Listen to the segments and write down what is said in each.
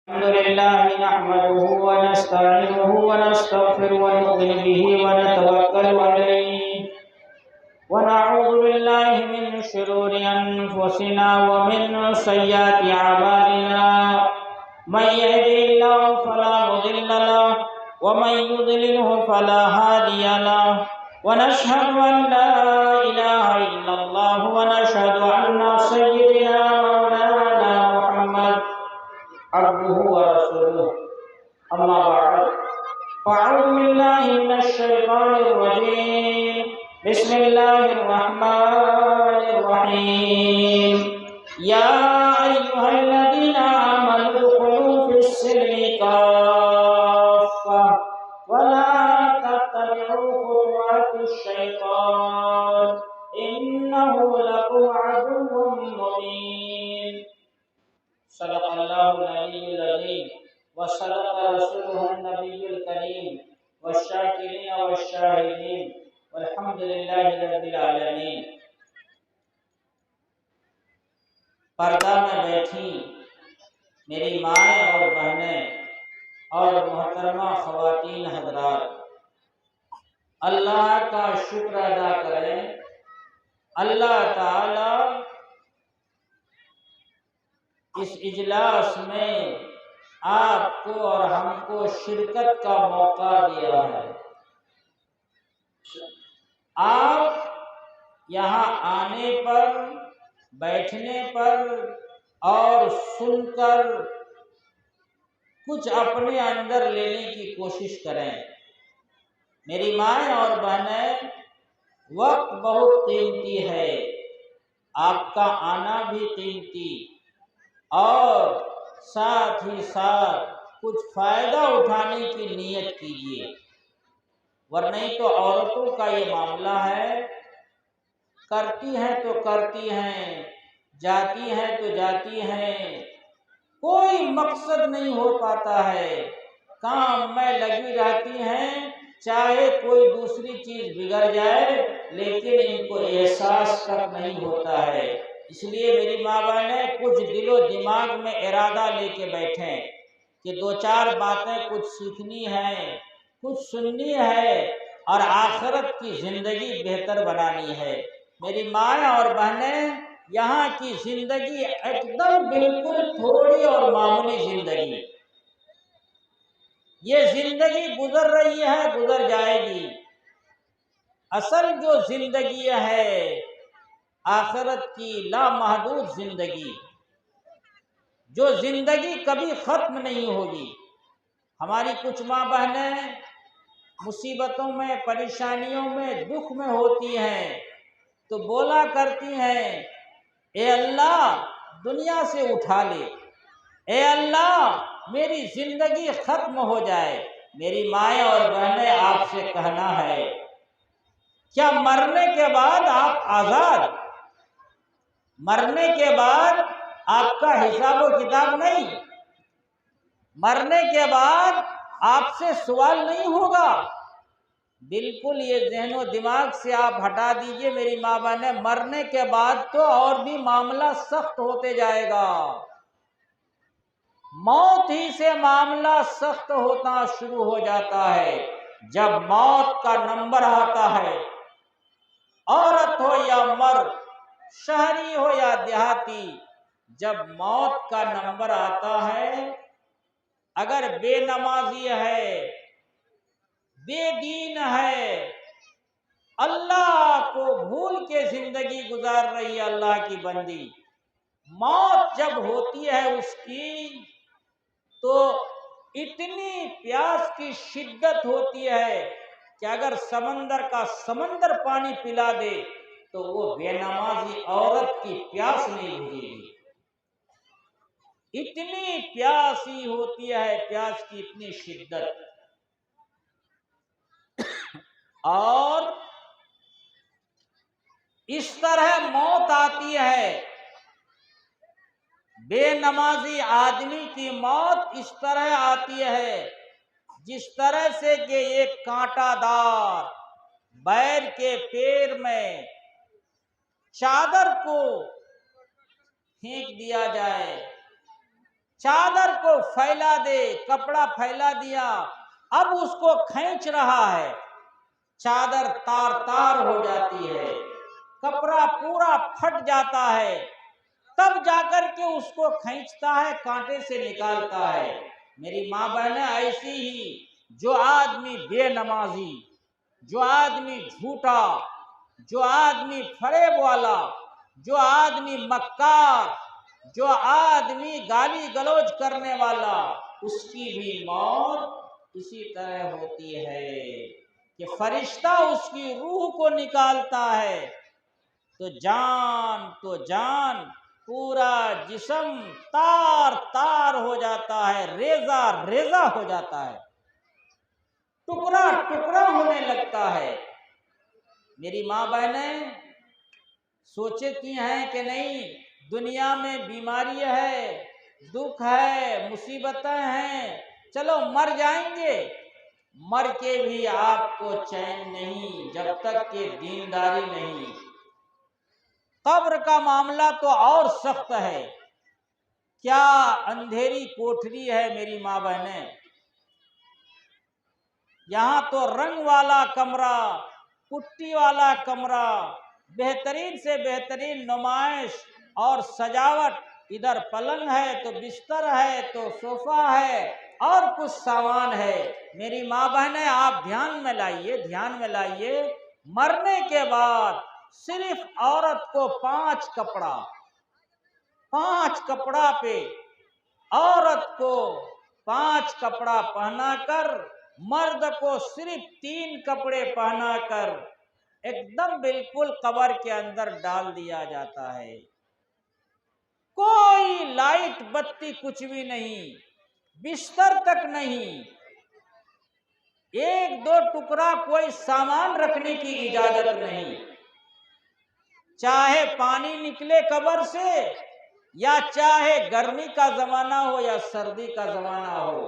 अल्हम्दुलिल्लाह नहमदुहु व नस्तईनुहु व नस्तगफिरुहु व नु'मिनु बिही व नतवक्कलु अलैहि व नऊज़ु बिल्लाहि मिन शुरूरि अनफुसिना व मिन सय्यिआति अमालिना मन यहदिहिल्लाहु फला मुदिल्ल लहु व मन युद्लिलहु फला हादिय लहु व नशहदु अन ला इलाहा इल्लल्लाह व नशहदु अन्ना सय्यिदना मौलाना मुहम्मद अब्दुहु व रसूलुहु अम्मा बअद फ़अऊज़ु बिल्लाहि मिनश शैतानिर रजीम बिस्मिल्लाहिर रहमानिर रहीम या अय्युहल्लज़ीना आमनु दुख़ुलू फ़िस्सिल्मि काफ़्फ़ा व ला तत्तबि'ू ख़ुतुवातिश शैतान इन्नहु लकुम अदुव्वुम मुबीन। सदक़ल्लाहुल अलीयुल अज़ीम व सदक़ रसूलुहुन नबियुल करीम वश्शाकिरीन वश्शाहिदीन वल्हम्दुलिल्लाहि रब्बिल आलमीन। पर्दा में बैठी मेरी माएँ और बहनें और मोहतरमा ख़वातीन हज़रात, अल्लाह का शुक्र अदा करें। अल्लाह ताला इस इजलास में आपको और हमको शिरकत का मौका दिया है। आप यहाँ आने पर, बैठने पर और सुनकर कुछ अपने अंदर लेने की कोशिश करें। मेरी माएँ और बहनें, वक्त बहुत कीमती है, आपका आना भी कीमती, और साथ ही साथ कुछ फायदा उठाने की नीयत कीजिए, वरना तो औरतों का ये मामला है, करती हैं तो करती हैं, जाती हैं तो जाती हैं, कोई मकसद नहीं हो पाता है, काम में लगी रहती हैं, चाहे कोई दूसरी चीज बिगड़ जाए लेकिन इनको एहसास तक नहीं होता है। इसलिए मेरी माँ बहनें, कुछ दिलो दिमाग में इरादा लेके बैठें कि दो चार बातें कुछ सीखनी है, कुछ सुननी है और आखिरत की जिंदगी बेहतर बनानी है। मेरी माँ और बहनें, यहाँ की जिंदगी एकदम बिल्कुल थोड़ी और मामूली जिंदगी, ये जिंदगी गुजर रही है, गुजर जाएगी। असल जो जिंदगी है आखिरत की लामहदूद जिंदगी, जो जिंदगी कभी खत्म नहीं होगी। हमारी कुछ माँ बहनें मुसीबतों में, परेशानियों में, दुख में होती हैं तो बोला करती हैं, ए अल्लाह दुनिया से उठा ले, ए अल्लाह मेरी जिंदगी खत्म हो जाए। मेरी माएँ और बहनें, आपसे कहना है, क्या मरने के बाद आप आजाद, मरने के बाद आपका हिसाब व किताब नहीं, मरने के बाद आपसे सवाल नहीं होगा? बिल्कुल ये ज़हनो दिमाग से आप हटा दीजिए मेरी माँ बहनें, मरने के बाद तो और भी मामला सख्त होते जाएगा। मौत ही से मामला सख्त होना शुरू हो जाता है। जब मौत का नंबर आता है, औरत हो या मर्द, शहरी हो या देहाती, जब मौत का नंबर आता है, अगर बेनमाजी है, बेदीन है, अल्लाह को भूल के जिंदगी गुजार रही है अल्लाह की बंदी, मौत जब होती है उसकी, तो इतनी प्यास की शिद्दत होती है कि अगर समंदर का समंदर पानी पिला दे तो वो बेनमाजी औरत की प्यास नहीं बुझेगी। इतनी प्यासी होती है, प्यास की इतनी शिद्दत। और इस तरह मौत आती है, बेनमाजी आदमी की मौत इस तरह आती है जिस तरह से कि एक कांटादार बैल के पैर में चादर को फेंक दिया जाए, चादर को फैला दे, कपड़ा फैला दिया, अब उसको खींच रहा है, चादर तार तार हो जाती है, कपड़ा पूरा फट जाता है, तब जाकर के उसको खींचता है, कांटे से निकालता है। मेरी माँ बहनें, ऐसी ही जो आदमी बेनमाजी, जो आदमी झूठा, जो आदमी फरेब वाला, जो आदमी मक्कार, जो आदमी गाली गलौज करने वाला, उसकी भी मौत इसी तरह होती है कि फरिश्ता उसकी रूह को निकालता है, तो जान पूरा जिस्म तार तार हो जाता है, रेजा रेजा हो जाता है, टुकड़ा टुकड़ा होने लगता है। मेरी माँ बहनें सोचती हैं कि नहीं, दुनिया में बीमारी है, दुख है, मुसीबतें हैं, चलो मर जाएंगे। मर के भी आपको चैन नहीं जब तक कि दीनदारी नहीं। कब्र का मामला तो और सख्त है, क्या अंधेरी कोठरी है मेरी माँ बहनें। यहाँ तो रंग वाला कमरा, पुट्टी वाला कमरा, बेहतरीन से बेहतरीन नुमाइश और सजावट, इधर पलंग है तो बिस्तर है तो सोफा है और कुछ सामान है। मेरी माँ बहनें, आप ध्यान में लाइए, ध्यान में लाइए, मरने के बाद सिर्फ औरत को 5 कपड़ा, 5 कपड़ा पे औरत को 5 कपड़ा पहनाकर, मर्द को सिर्फ 3 कपड़े पहनाकर एकदम बिल्कुल कब्र के अंदर डाल दिया जाता है। कोई लाइट बत्ती कुछ भी नहीं, बिस्तर तक नहीं, एक दो टुकड़ा कोई सामान रखने की इजाजत नहीं। चाहे पानी निकले कब्र से, या चाहे गर्मी का जमाना हो या सर्दी का जमाना हो,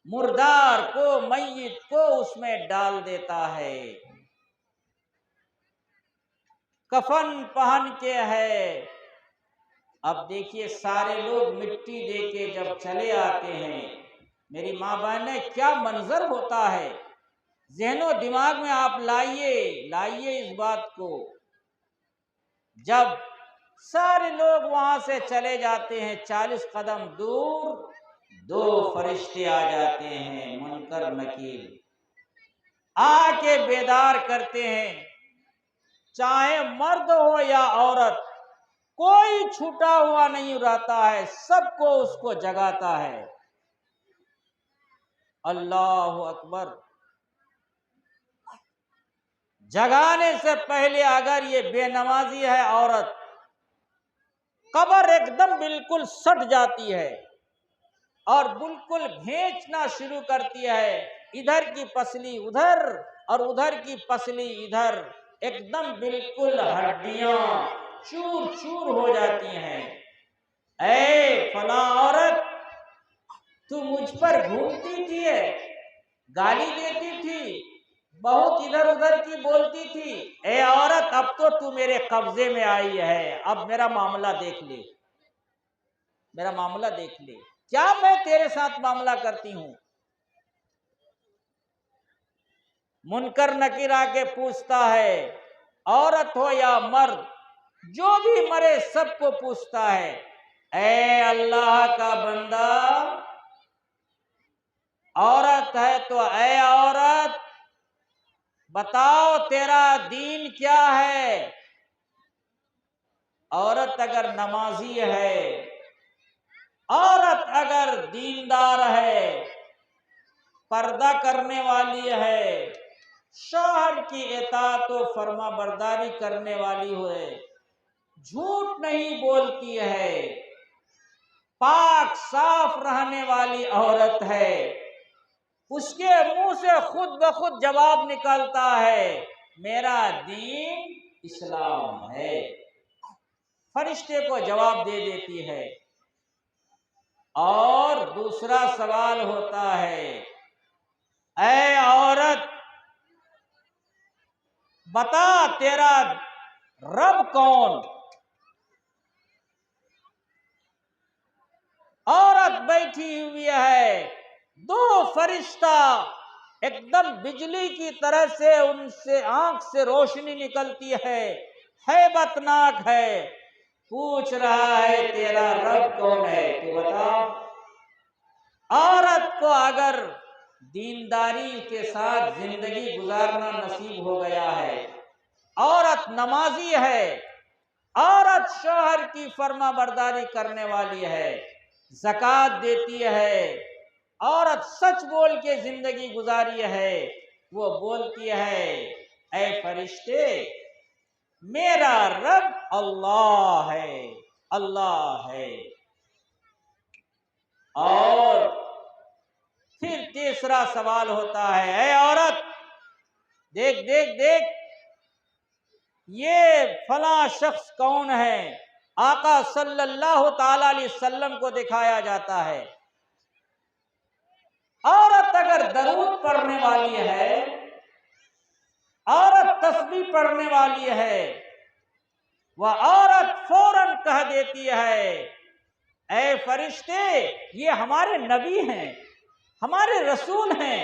मुर्दार को, मय्यत को उसमें डाल देता है। कफन पहन के है। अब देखिए, सारे लोग मिट्टी दे के जब चले आते हैं, मेरी माँ बहनें, क्या मंजर होता है। ज़हनो दिमाग में आप लाइए इस बात को। जब सारे लोग वहां से चले जाते हैं, 40 कदम दूर 2 फरिश्ते आ जाते हैं, मुनकर नकीर, आके बेदार करते हैं। चाहे मर्द हो या औरत, कोई छूटा हुआ नहीं रहता है, सबको उसको जगाता है। अल्लाह अकबर। जगाने से पहले अगर ये बेनमाजी है औरत, कब्र एकदम बिल्कुल सट जाती है और बिल्कुल भेंचना शुरू करती है। इधर की पसली उधर और उधर की पसली इधर, एकदम बिल्कुल हड्डियां चूर चूर हो जाती हैं। ऐ फला औरत, तू मुझ पर घूमती थी, गाली देती थी, बहुत इधर उधर की बोलती थी। ए औरत, अब तो तू मेरे कब्जे में आई है, अब मेरा मामला देख ले, मेरा मामला देख ले, क्या मैं तेरे साथ मामला करती हूं। मुनकर नकीर आके पूछता है, औरत हो या मर्द, जो भी मरे सबको पूछता है, ए अल्लाह का बंदा, औरत है तो ए औरत, बताओ तेरा दीन क्या है। औरत अगर नमाजी है, औरत अगर दीनदार है, पर्दा करने वाली है, शौहर की इताअत व फरमा बरदारी करने वाली है, झूठ नहीं बोलती है, पाक साफ रहने वाली औरत है, उसके मुंह से खुद ब खुद जवाब निकलता है, मेरा दीन इस्लाम है। फरिश्ते को जवाब दे देती है। और दूसरा सवाल होता है, ऐ औरत, बता तेरा रब कौन। औरत बैठी हुई है, दो फरिश्ता एकदम बिजली की तरह से उनसे आंख से रोशनी निकलती है, हैबतनाक है। पूछ रहा है तेरा रब कौन है, तू बता। औरत को अगर दीनदारी के साथ जिंदगी गुजारना नसीब हो गया है, औरत नमाजी है, औरत शौहर की फर्मा बरदारी करने वाली है, ज़कात देती है, औरत सच बोल के जिंदगी गुजारी है, वो बोलती है ऐ फरिश्ते मेरा रब अल्लाह है, अल्लाह है। और फिर तीसरा सवाल होता है, ऐ औरत देख देख देख, ये फला शख्स कौन है। आका सल्लल्लाहु ताला अलैहि वसल्लम को दिखाया जाता है। औरत अगर दरूद पढ़ने वाली है, औरत तस्बीह पढ़ने वाली है, वह औरत फौरन कह देती है ऐ फरिश्ते ये हमारे नबी हैं, हमारे रसूल हैं।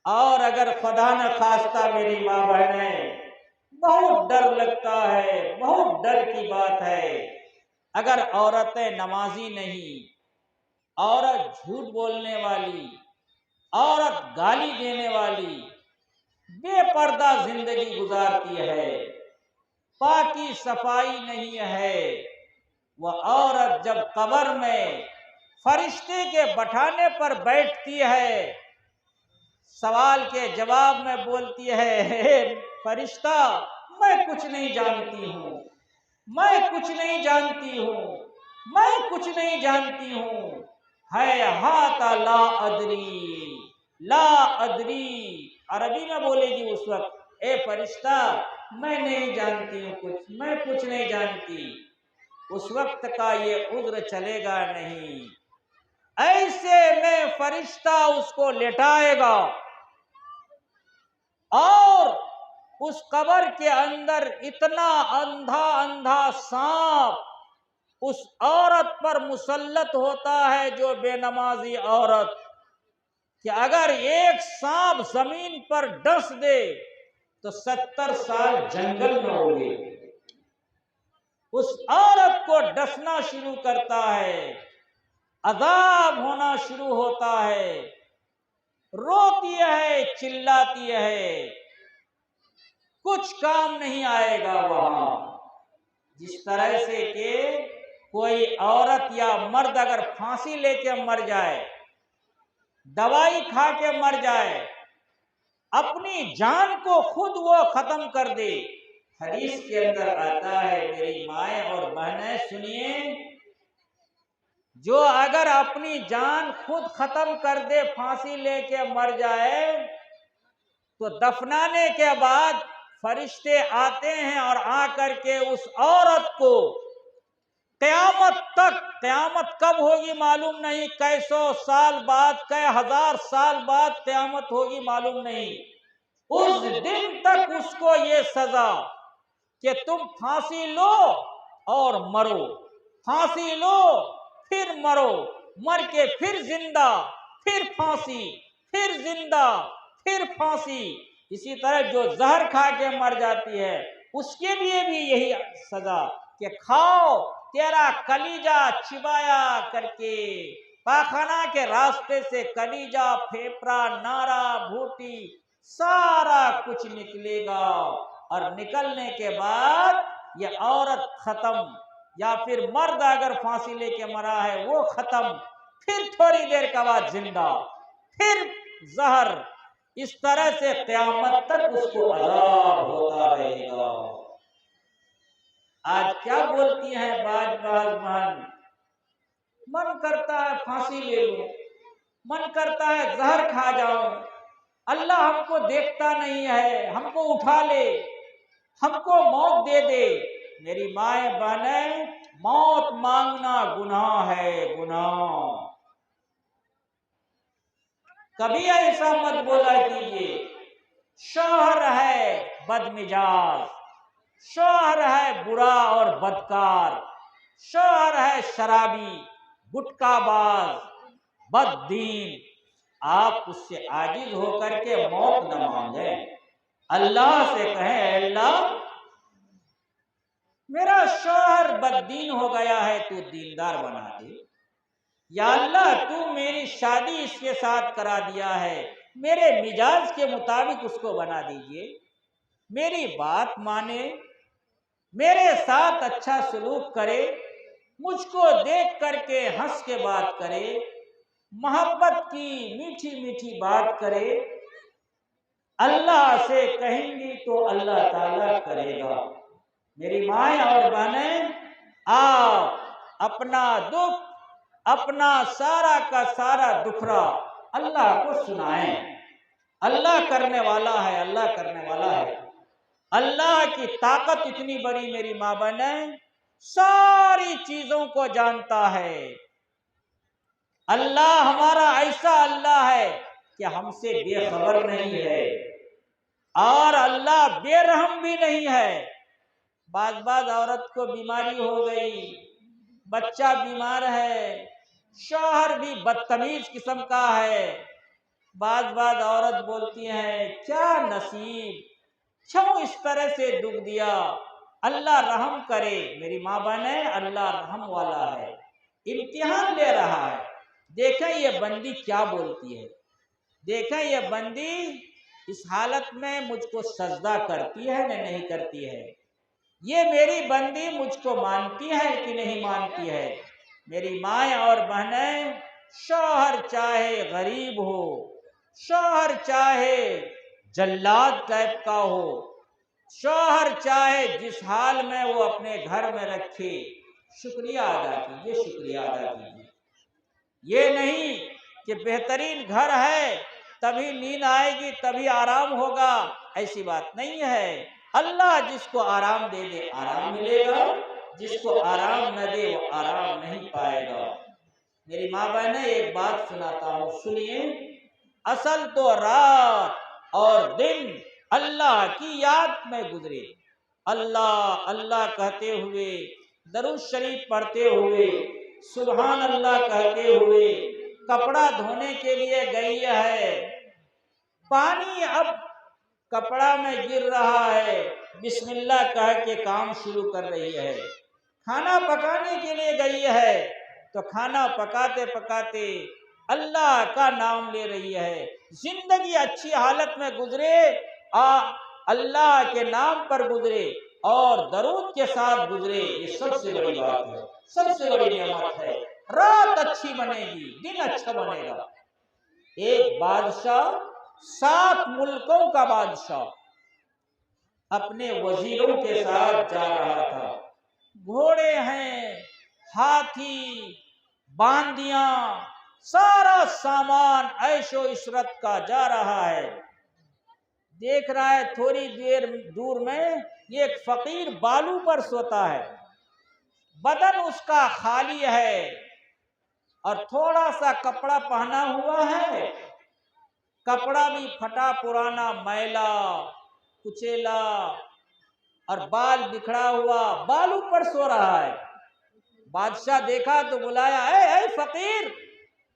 और अगर खुदा न खास्ता मेरी माँ बहनें, बहुत डर लगता है, बहुत डर की बात है, अगर औरतें नमाजी नहीं, औरत झूठ बोलने वाली, औरत गाली देने वाली, बेपर्दा जिंदगी गुजारती है, पाकी सफाई नहीं है, वह औरत जब कब्र में फरिश्ते के बैठाने पर बैठती है, सवाल के जवाब में बोलती है हे फरिश्ता मैं कुछ नहीं जानती हूँ, मैं कुछ नहीं जानती हूँ, मैं कुछ नहीं जानती हूँ, है हाता ला अदरी, ला अदरी। अरबी में बोलेगी उस वक्त ए फरिश्ता मैं नहीं जानती हूँ कुछ, मैं कुछ नहीं जानती। उस वक्त का ये उज्र चलेगा नहीं। ऐसे में फरिश्ता उसको लेटाएगा और उस कब्र के अंदर इतना अंधा अंधा सांप उस औरत पर मुसल्लत होता है जो बेनमाजी औरत, कि अगर एक सांप जमीन पर डस दे तो 70 साल जंगल में होंगे। उस औरत को डसना शुरू करता है, अजाब होना शुरू होता है, रोती है, चिल्लाती है, कुछ काम नहीं आएगा वहां। जिस तरह से कि कोई औरत या मर्द अगर फांसी लेके मर जाए, दवाई खा के मर जाए, अपनी जान को खुद वो खत्म कर दे। हदीस के अंदर आता है मेरी माएं और बहनें सुनिए, जो अगर अपनी जान खुद खत्म कर दे, फांसी लेके मर जाए, तो दफनाने के बाद फरिश्ते आते हैं और आकर के उस औरत को क़यामत तक, क़यामत कब होगी मालूम नहीं, कै सौ साल बाद, कै हजार साल बाद क़यामत होगी मालूम नहीं, उस दिन तक उसको ये सजा कि तुम फांसी लो और मरो, फांसी लो फिर मरो, मर के फिर जिंदा, फिर फांसी, फिर जिंदा, फिर फांसी। इसी तरह जो जहर खा के मर जाती है उसके लिए भी यही सजा कि खाओ, तेरा कलीजा चिबाया करके पाखाना के रास्ते से कलीजा, फेफड़ा, नारा, भूटी सारा कुछ निकलेगा, और निकलने के बाद ये औरत खत्म, या फिर मर्द अगर फांसी लेके मरा है वो खत्म, फिर थोड़ी देर के बाद जिंदा, फिर जहर, इस तरह से क़यामत तक उसको अज़ाब होता रहेगा। आज क्या बोलती हैं बाज बहन, मन करता है फांसी ले लूं, मन करता है जहर खा जाऊं, अल्लाह हमको देखता नहीं है, हमको उठा ले, हमको मौत दे दे। मेरी माए बहने, मौत मांगना गुनाह है, गुनाह। कभी ऐसा मत बोला कीजिए शौहर है बदमिजाज, शौहर है बुरा और बदकार, शौहर है शराबी, गुटकाबाज, बददीन, आप उससे आजिज होकर के मौत न मांगे, अल्लाह से कहें अल्लाह मेरा शौहर बददीन हो गया है, तू दीनदार बना दे। या अल्लाह तू मेरी शादी इसके साथ करा दिया है, मेरे मिजाज के मुताबिक उसको बना दीजिए, मेरी बात माने, मेरे साथ अच्छा सलूक करे, मुझको देख करके हंस के बात करे, मोहब्बत की मीठी मीठी बात करे। अल्लाह से कहेंगी तो अल्लाह ताला करेगा। मेरी माएँ और बहनें, आप अपना दुख, अपना सारा का सारा दुखरा अल्लाह को सुनाएं। अल्लाह करने वाला है, अल्लाह करने वाला है। अल्लाह की ताकत इतनी बड़ी मेरी माँ बहनें, सारी चीजों को जानता है। अल्लाह हमारा ऐसा अल्लाह है कि हमसे बेखबर नहीं है, और अल्लाह बेरहम भी नहीं है। बाज औरत को बीमारी हो गई, बच्चा बीमार है, शौहर भी बदतमीज किस्म का है, बाज औरत बोलती है क्या नसीब, क्यों इस तरह से दुख दिया, अल्लाह रहम करे। मेरी माँ बहने, अल्लाह रहम वाला है, इम्तिहान ले रहा है। देखें ये बंदी क्या बोलती है, देखें ये बंदी इस हालत में मुझको सजदा करती है न नहीं करती है, ये मेरी बंदी मुझको मानती है कि नहीं मानती है। मेरी माएँ और बहनें, शौहर चाहे गरीब हो, शौहर चाहे जल्लाद टाइप का हो, शौहर चाहे जिस हाल में वो अपने घर में रखे, शुक्रिया अदा कीजिए, शुक्रिया अदा कीजिए। ये नहीं कि बेहतरीन घर है तभी नींद आएगी, तभी आराम होगा, ऐसी बात नहीं है। अल्लाह जिसको आराम दे दे आराम मिलेगा, जिसको आराम न दे वो आराम नहीं पाएगा। मेरी माँ बहनें, एक बात सुनाता हूँ, सुनिए। असल तो रात और दिन अल्लाह की याद में गुजरे, अल्लाह अल्लाह कहते हुए, दरूद शरीफ पढ़ते हुए, सुभान अल्लाह कहते हुए कपड़ा धोने के लिए गई है, पानी अब कपड़ा में गिर रहा है, बिस्मिल्लाह कह के काम शुरू कर रही है। खाना पकाने के लिए गई है तो खाना पकाते पकाते अल्लाह का नाम ले रही है। जिंदगी अच्छी हालत में गुजरे, अल्लाह के नाम पर गुजरे और दरूद के साथ गुजरे, ये सबसे बड़ी बात है, सबसे बड़ी नेमत है। रात अच्छी बनेगी, दिन अच्छा बनेगा। एक बादशाह, 7 मुल्कों का बादशाह, अपने वजीरों के साथ जा रहा था। घोड़े हैं, हाथी, बांदियां, सारा सामान ऐशो इशरत का जा रहा है। देख रहा है थोड़ी देर दूर में एक फकीर बालू पर सोता है, बदन उसका खाली है और थोड़ा सा कपड़ा पहना हुआ है, कपड़ा भी फटा पुराना, मैला कुचेला, और बाल बिखरा हुआ, बालू पर सो रहा है। बादशाह देखा तो बुलाया, ए फकीर,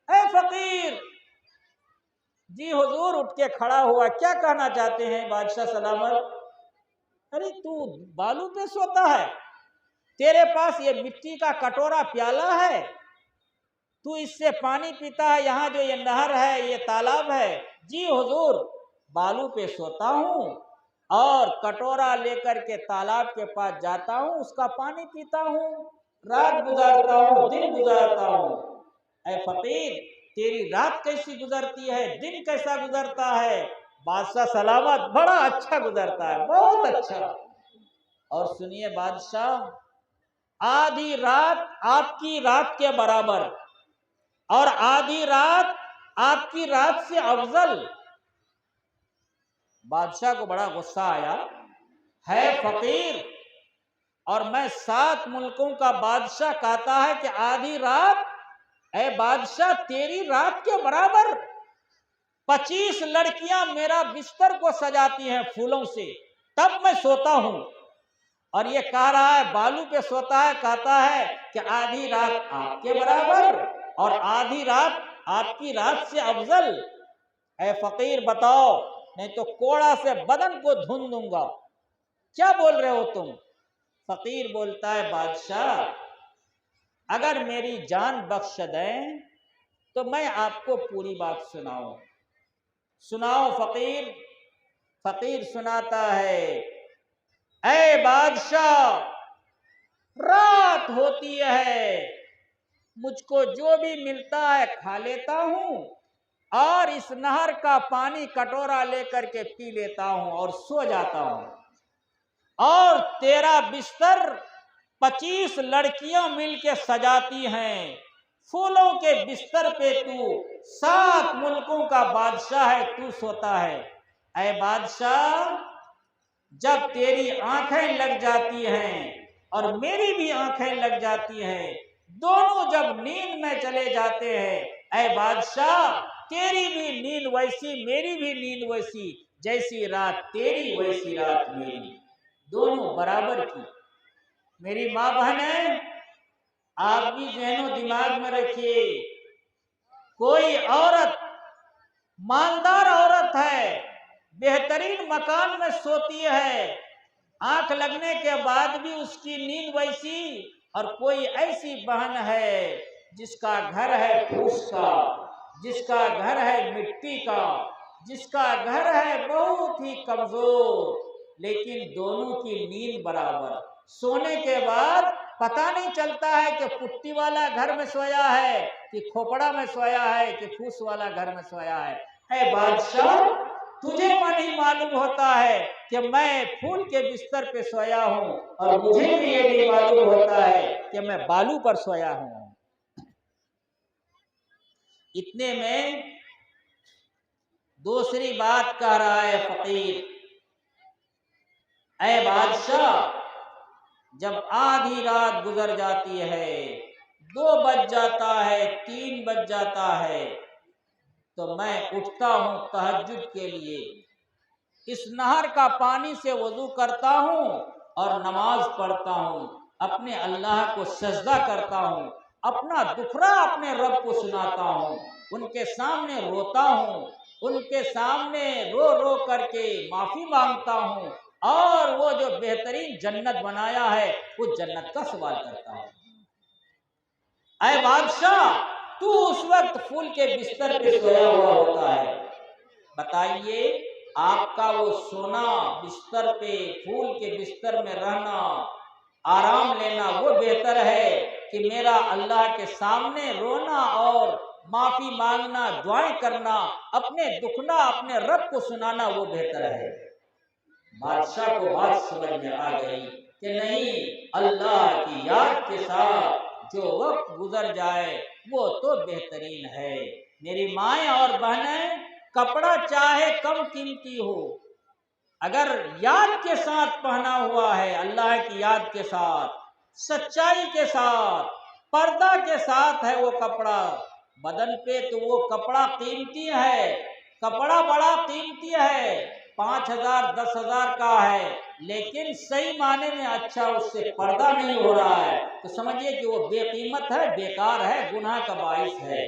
ए फकीर। जी हुजूर, उठ के खड़ा हुआ, क्या कहना चाहते हैं बादशाह सलामत? अरे तू बालू पे सोता है, तेरे पास ये मिट्टी का कटोरा प्याला है, तू इससे पानी पीता है, यहाँ जो ये नहर है, ये तालाब है। जी हुजूर, बालू पे सोता हूँ और कटोरा लेकर के तालाब के पास जाता हूँ, उसका पानी पीता हूँ, रात गुजारता हूँ, दिन गुजारता हूँ। ऐ फकीर, तेरी रात कैसी गुजरती है, दिन कैसा गुजरता है? बादशाह सलामत, बड़ा अच्छा गुजरता है, बहुत अच्छा। और सुनिए बादशाह, आधी रात आपकी रात के बराबर और आधी रात आपकी रात से अफजल। बादशाह को बड़ा गुस्सा आया, है फकीर और मैं 7 मुल्कों का बादशाह, कहता है कि आधी रात, ऐ बादशाह तेरी रात के बराबर 25 लड़कियां मेरा बिस्तर को सजाती हैं फूलों से, तब मैं सोता हूं। और ये कह रहा है बालू पे सोता है, कहता है कि आधी रात आपके बराबर और आधी रात आपकी रात से अफजल। ऐ फकीर बताओ, नहीं तो कोड़ा से बदन को धुन दूंगा। क्या बोल रहे हो तुम? फकीर बोलता है बादशाह, अगर मेरी जान बख्श दें तो मैं आपको पूरी बात सुनाऊं। सुनाओ फकीर। फकीर सुनाता है, ऐ बादशाह, रात होती है, मुझको जो भी मिलता है खा लेता हूं और इस नहर का पानी कटोरा लेकर के पी लेता हूं और सो जाता हूं। और तेरा बिस्तर 25 लड़कियां मिलके सजाती हैं। फूलों के बिस्तर पे तू 7 मुल्कों का बादशाह है, तू सोता है। ऐ बादशाह, जब तेरी आंखें लग जाती हैं और मेरी भी आंखें लग जाती हैं, दोनों जब नींद में चले जाते हैं, ऐ बादशाह, तेरी भी नींद वैसी, मेरी भी नींद वैसी, जैसी रात तेरी वैसी रात मेरी, दोनों बराबर की। मेरी माँ बहनें, आप भी जहनो दिमाग में रखिए, कोई औरत मालदार औरत है, बेहतरीन मकान में सोती है, आंख लगने के बाद भी उसकी नींद वैसी, और कोई ऐसी बहन है जिसका घर है फूस का, जिसका घर है मिट्टी का, जिसका घर है बहुत ही कमजोर, लेकिन दोनों की नींद बराबर। सोने के बाद पता नहीं चलता है कि पुट्टी वाला घर में सोया है कि खोपड़ा में सोया है कि फूस वाला घर में सोया है। ऐ बादशाह, तुझे मन ही मालूम होता है कि मैं फूल के बिस्तर पे सोया हूं और मुझे भी ये नहीं मालूम होता है कि मैं बालू पर सोया हूं। इतने में दूसरी बात कह रहा है फकीर, ऐ बादशाह, जब आधी रात गुजर जाती है, 2 बज जाता है, 3 बज जाता है, तो मैं उठता हूं तहज्जुद के लिए, इस नहर का पानी से वजू करता हूं और नमाज पढ़ता हूं, अपने अल्लाह को सजदा करता हूं, अपना दुखड़ा अपने रब को सुनाता हूं, उनके सामने रोता हूं, उनके सामने रो रो करके माफी मांगता हूं और वो जो बेहतरीन जन्नत बनाया है उस जन्नत का सवाल करता हूं। ऐ बादशाह, तू उस वक्त फूल के बिस्तर पे सोया हुआ होता है, बताइए आपका वो सोना, बिस्तर पे फूल के बिस्तर में रहना, आराम लेना, वो बेहतर है कि मेरा अल्लाह के सामने रोना और माफी मांगना, दुआएं करना, अपने दुखना अपने रब को सुनाना, वो बेहतर है। बादशाह को बात समझ में आ गई कि नहीं, अल्लाह की याद के साथ जो वक्त गुजर जाए वो तो बेहतरीन है। मेरी माएँ और बहनें, कपड़ा चाहे कम कीमती हो, अगर याद के साथ पहना हुआ है, अल्लाह की याद के साथ, सच्चाई के साथ, पर्दा के साथ है वो कपड़ा बदन पे, तो वो कपड़ा कीमती है, कपड़ा बड़ा कीमती है, 5,000 10,000 का है, लेकिन सही माने में अच्छा उससे पर्दा नहीं हो रहा है, तो समझिए कि वो बेकीमत है, बेकार है, गुनाह का बाइस है।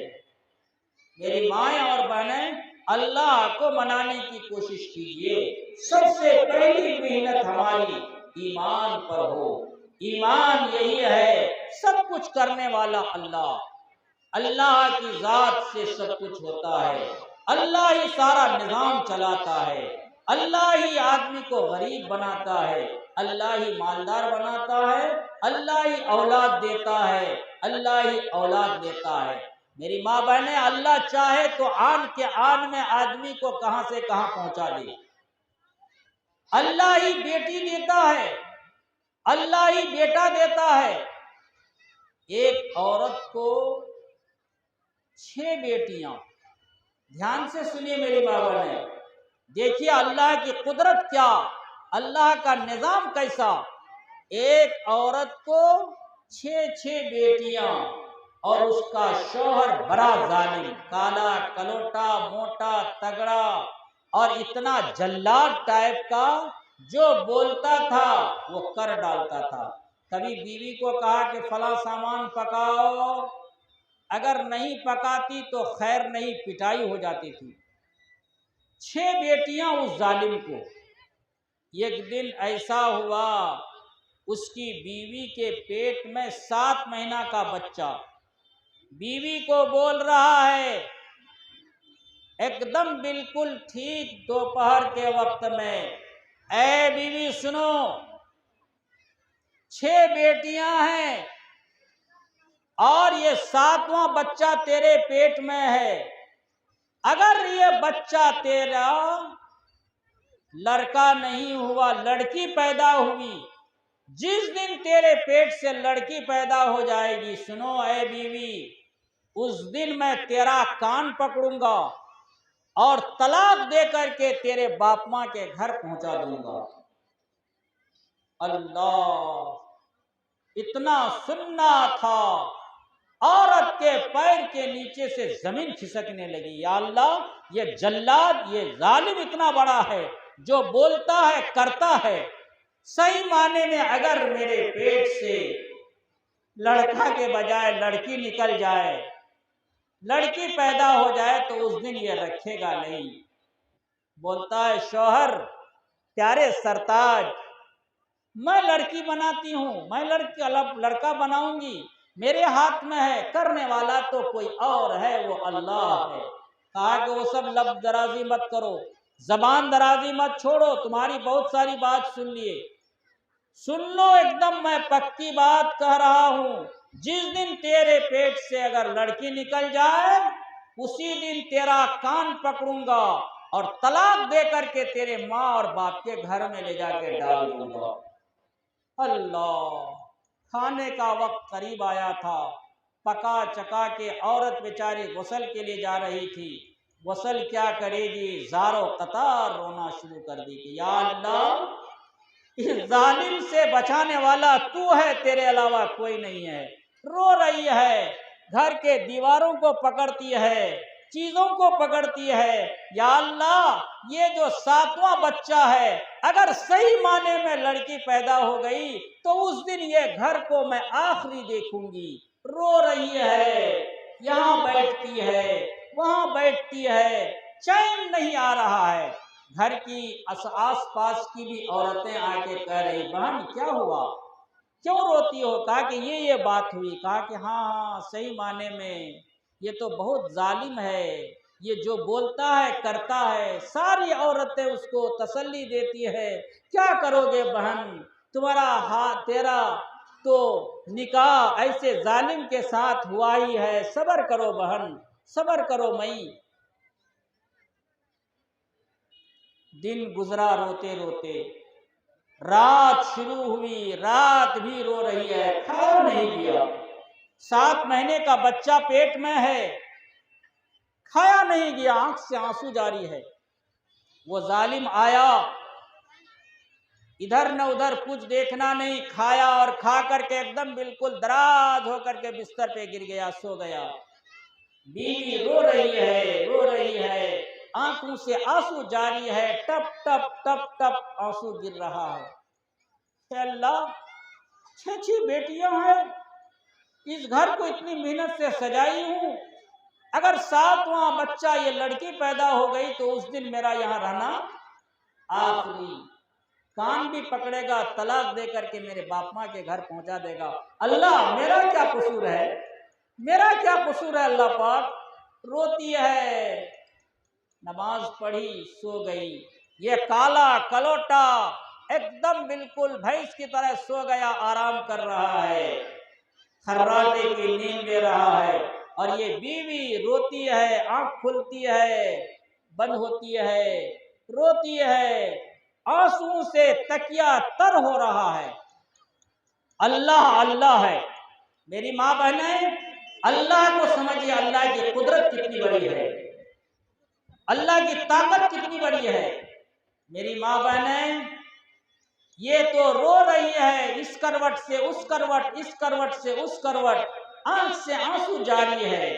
मेरी माएँ और बहनें, अल्लाह को मनाने की कोशिश कीजिए। सबसे पहली मेहनत हमारी ईमान पर हो। ईमान यही है, सब कुछ करने वाला अल्लाह, अल्लाह की जात से सब कुछ होता है, अल्लाह ही सारा निजाम चलाता है, अल्लाह ही आदमी को गरीब बनाता है, अल्लाह ही मालदार बनाता है, अल्लाह ही औलाद देता है, अल्लाह ही औलाद देता है। मेरी माँ बहने, अल्लाह चाहे तो आन के आन में आदमी को कहां से कहां पहुंचा दे। अल्लाह ही बेटी देता है, अल्लाह ही बेटा देता है। एक औरत को 6 बेटियां, ध्यान से सुनिए मेरी माँ बहने, देखिए अल्लाह की कुदरत क्या, अल्लाह का निजाम कैसा। एक औरत को 6 बेटियां और उसका शौहर बड़ा जालिम, काला कलोटा, मोटा तगड़ा और इतना जल्लाद टाइप का जो बोलता था वो कर डालता था। कभी बीवी को कहा कि फला सामान पकाओ, अगर नहीं पकाती तो खैर नहीं, पिटाई हो जाती थी। 6 बेटियां उस जालिम को। एक दिन ऐसा हुआ, उसकी बीवी के पेट में 7 महीना का बच्चा। बीवी को बोल रहा है, एकदम बिल्कुल ठीक दोपहर के वक्त में, ऐ बीवी सुनो, 6 बेटियां हैं और ये 7वां बच्चा तेरे पेट में है। अगर ये बच्चा तेरा लड़का नहीं हुआ, लड़की पैदा हुई, जिस दिन तेरे पेट से लड़की पैदा हो जाएगी, सुनो ऐ बीवी, उस दिन मैं तेरा कान पकड़ूंगा और तलाक दे करके तेरे बाप माँ के घर पहुंचा दूंगा। अल्लाह, इतना सुनना था, औरत के पैर के नीचे से जमीन खिसकने लगी। या अल्लाह, ये जल्लाद, ये जालिम इतना बड़ा है, जो बोलता है करता है। सही माने में अगर मेरे पेट से लड़का के बजाय लड़की निकल जाए, लड़की पैदा हो जाए, तो उस दिन ये रखेगा नहीं। बोलता है शौहर, प्यारे सरताज, मैं लड़की बनाती हूँ, मैं लड़का बनाऊंगी, मेरे हाथ में है, करने वाला तो कोई और है, वो अल्लाह है। कहा कि वो सब लब दराजी मत करो, जबान दराजी मत छोड़ो, तुम्हारी बहुत सारी बात सुन लिए, सुन लो, एकदम मैं पक्की बात कह रहा हूँ। जिस दिन तेरे पेट से अगर लड़की निकल जाए, उसी दिन तेरा कान पकड़ूंगा और तलाक दे करके तेरे माँ और बाप के घर में ले जाके डाल दूंगा। अल्लाह, खाने का वक्त करीब आया था, पका चका के औरत बेचारी गुस्ल के लिए जा रही थी। गुस्ल क्या करेगी, ज़ारो कतार रोना शुरू कर दी कि या अल्लाह, इस जालिम से बचाने वाला तू है, तेरे अलावा कोई नहीं है। रो रही है, घर के दीवारों को पकड़ती है, चीजों को पकड़ती है। या अल्लाह, ये जो 7वां बच्चा है, अगर सही माने में लड़की पैदा हो गई, तो उस दिन ये घर को मैं आखिरी देखूंगी। रो रही है, यहाँ बैठती है, वहां बैठती है, चैन नहीं आ रहा है। घर की आस पास की भी औरतें आके कह रही, बहन क्या हुआ, क्यों रोती हो? कहा कि ये बात हुई। कहा कि हाँ, सही माने में ये तो बहुत जालिम है, ये जो बोलता है करता है। सारी औरतें उसको तसल्ली देती है। क्या करोगे बहन, तुम्हारा हाथ, तेरा तो निकाह ऐसे जालिम के साथ हुआ ही है, सब्र करो बहन, सब्र करो मई। दिन गुजरा रोते रोते, रात शुरू हुई, रात भी रो रही है, खाया नहीं गया। 7 महीने का बच्चा पेट में है, खाया नहीं गया, आंख से आंसू जारी है। वो जालिम आया, इधर न उधर कुछ देखना नहीं, खाया और खा करके एकदम बिल्कुल दराज होकर के बिस्तर पे गिर गया, सो गया। बीवी रो रही है, रो रही है, आंखों से आंसू जारी है, टप टप टप टप आंसू गिर रहा है। अल्लाह, 6 बेटियां हैं, इस घर को इतनी मेहनत से सजाई हूं, अगर 7वां बच्चा ये लड़की पैदा हो गई, तो उस दिन मेरा यहाँ रहना आखिरी। कान भी पकड़ेगा, तलाक दे करके मेरे बाप माँ के घर पहुंचा देगा। अल्लाह, मेरा क्या कसूर है, मेरा क्या कसूर है? अल्लाह पाक। रोती है, नमाज पढ़ी, सो गई। ये काला कलोटा एकदम बिल्कुल भैंस की तरह सो गया, आराम कर रहा है, खर्राटे की नींद ले रहा है। और ये बीवी रोती है, आंख खुलती है, बंद होती है, रोती है, आंसुओं से तकिया तर हो रहा है। अल्लाह अल्लाह है। मेरी माँ बहनें, अल्लाह को समझिए, अल्लाह की कुदरत कितनी बड़ी है, अल्लाह की ताकत कितनी बड़ी है। मेरी माँ बहनें, ये तो रो रही है, इस करवट से उस करवट, इस करवट से उस करवट, आंख से आंसू जारी है।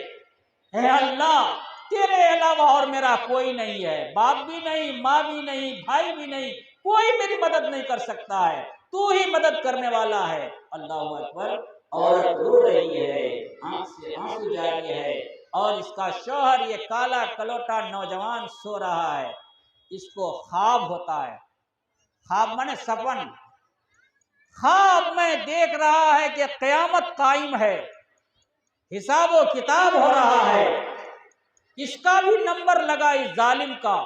हे अल्लाह, तेरे अलावा और मेरा कोई नहीं है, बाप भी नहीं, माँ भी नहीं, भाई भी नहीं, कोई मेरी मदद नहीं कर सकता है, तू ही मदद करने वाला है। अल्लाहु अकबर। औरत रो रही है, आंख से आंसू जारी है, और इसका शौहर ये काला कलोटा नौजवान सो रहा है। इसको ख्वाब होता है, ख्वाब माने सपन। ख्वाब में देख रहा है कि क़यामत कायम है, हिसाब व किताब हो रहा है, इसका भी नंबर लगा इस जालिम का।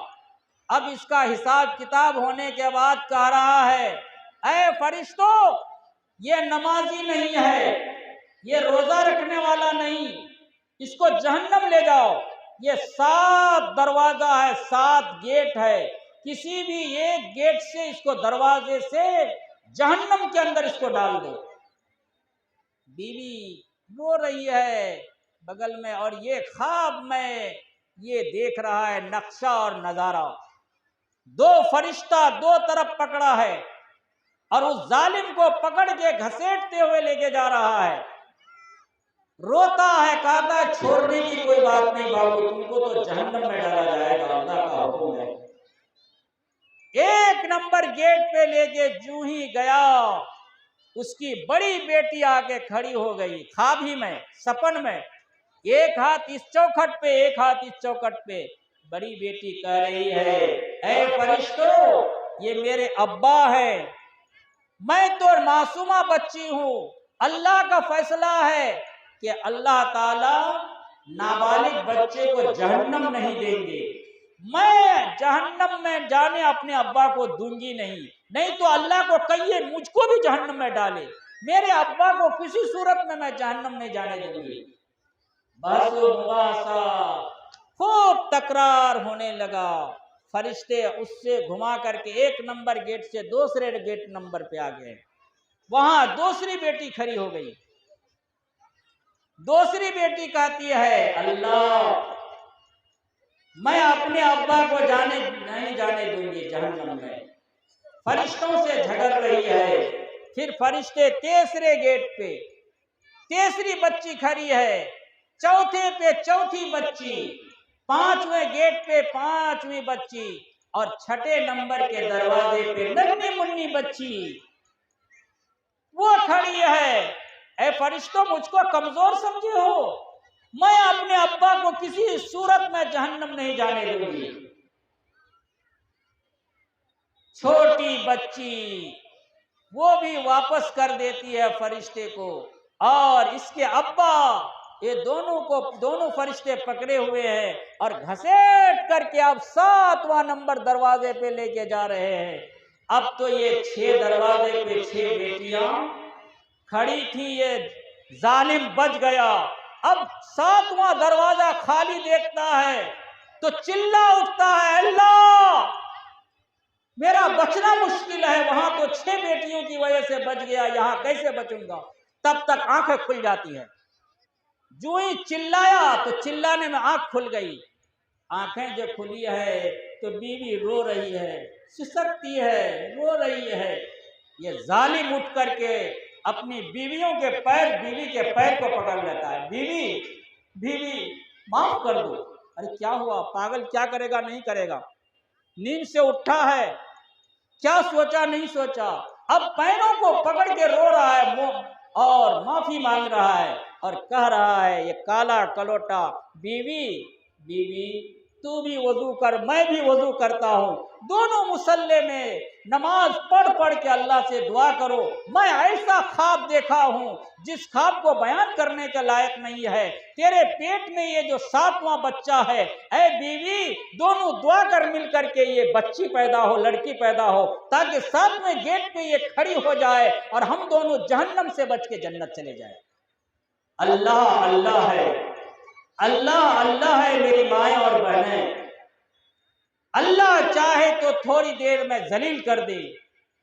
अब इसका हिसाब किताब होने के बाद कह रहा है, ऐ फरिश्तों, ये नमाजी नहीं है, ये रोजा रखने वाला नहीं, इसको जहन्नम ले जाओ। ये 7 दरवाजा है, 7 गेट है, किसी भी एक गेट से इसको, दरवाजे से जहन्नम के अंदर इसको डाल दो। बीवी रो रही है बगल में, और ये ख्वाब में ये देख रहा है नक्शा और नजारा। 2 फरिश्ता 2 तरफ पकड़ा है, और उस जालिम को पकड़ के घसीटते हुए लेके जा रहा है। रोता है, कहता है छोड़ने की कोई बात नहीं बाबू, तुमको तो जहन्नम में डाला जाएगा, अल्लाह का हुक्म है। 1 नंबर गेट पे लेके जूं ही गया, उसकी बड़ी बेटी आके खड़ी हो गई, ख्वाब ही में, सपन में। एक हाथ इस चौखट पे, एक हाथ इस चौखट पे। बड़ी बेटी कह रही है, ऐ फरिश्तों, ये मेरे अब्बा है, मैं तो मासूमा बच्ची हूं। अल्लाह का फैसला है कि अल्लाह ताला नाबालिग बच्चे को जहन्नम नहीं देंगे। मैं जहन्नम में जाने अपने अब्बा को दूंगी नहीं, नहीं तो अल्लाह को कहिए मुझको भी जहन्नम में डाले, मेरे अब्बा को किसी सूरत में मैं जहन्नम नहीं जाने दूंगी। बस मुबासा, खूब तकरार होने लगा। फरिश्ते उससे घुमा करके 1 नंबर गेट से दूसरे गेट नंबर पे आ गए। वहां दूसरी बेटी खड़ी हो गई। दूसरी बेटी कहती है, अल्लाह, मैं अपने अब्बा को नहीं जाने दूंगी जहन्नम में। फरिश्तों से झगड़ रही है। फिर फरिश्ते तीसरे गेट पे, तीसरी बच्ची खड़ी है, चौथे पे चौथी बच्ची, 5वें गेट पे 5वीं बच्ची, और 6ठे नंबर के दरवाजे पे नन्ही मुन्नी बच्ची वो खड़ी है। ऐ फरिश्तों, मुझको कमजोर समझे हो? मैं अपने अब्बा को किसी सूरत में जहन्नम नहीं जाने दूंगी। छोटी बच्ची वो भी वापस कर देती है फरिश्ते को, और इसके अब्बा ये दोनों फरिश्ते पकड़े हुए हैं, और घसीट करके अब 7वां नंबर दरवाजे पे लेके जा रहे हैं। अब तो ये 6 दरवाजे पे 6 बेटियां खड़ी थी, ये जालिम बच गया। अब 7वां दरवाजा खाली देखता है तो चिल्ला उठता है, अल्लाह, मेरा बचना मुश्किल है, वहां तो 6 बेटियों की वजह से बच गया, यहां कैसे बचूंगा। तब तक आंखें खुल जाती है। जो ही चिल्लाया तो चिल्लाने में आंख खुल गई। आंखें जो खुली है तो बीवी रो रही है, सिसकती है, रो रही है। ये जालिम उठ करके अपनी बीवी के पैर को पकड़ लेता है। बीवी माफ कर दो। अरे क्या हुआ, पागल, क्या करेगा नहीं करेगा, नींद से उठा है, क्या सोचा नहीं सोचा। अब पैरों को पकड़ के रो रहा है और माफी मांग रहा है, और कह रहा है ये काला कलोटा, बीवी तू भी वजू कर, मैं भी वजू करता हूँ, दोनों मुसल्ले में नमाज पढ़ के अल्लाह से दुआ करो। मैं ऐसा ख्वाब देखा हूँ जिस ख्वाब को बयान करने के लायक नहीं है। तेरे पेट में ये जो 7वां बच्चा है, ऐ बीवी, दोनों दुआ कर मिल करके ये बच्ची पैदा हो, लड़की पैदा हो, ताकि 7वें गेट पे ये खड़ी हो जाए और हम दोनों जहन्नम से बच के जन्नत चले जाए। अल्लाह अल्लाह है, अल्लाह अल्लाह है मेरी माएं और बहनें। अल्लाह चाहे तो थोड़ी देर में जलील कर दे,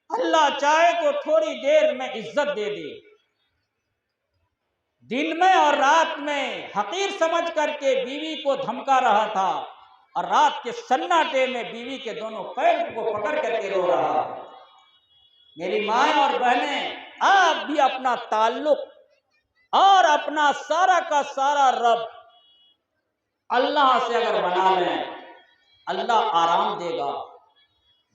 अल्लाह चाहे तो थोड़ी देर में इज्जत दे दे। दिन में और रात में हकीर समझ करके बीवी को धमका रहा था, और रात के सन्नाटे में बीवी के दोनों पैर को पकड़ करके रो रहा है। मेरी माएं और बहनें, आप भी अपना ताल्लुक और अपना सारा का सारा रब अल्लाह से अगर बना लें, अल्लाह आराम देगा,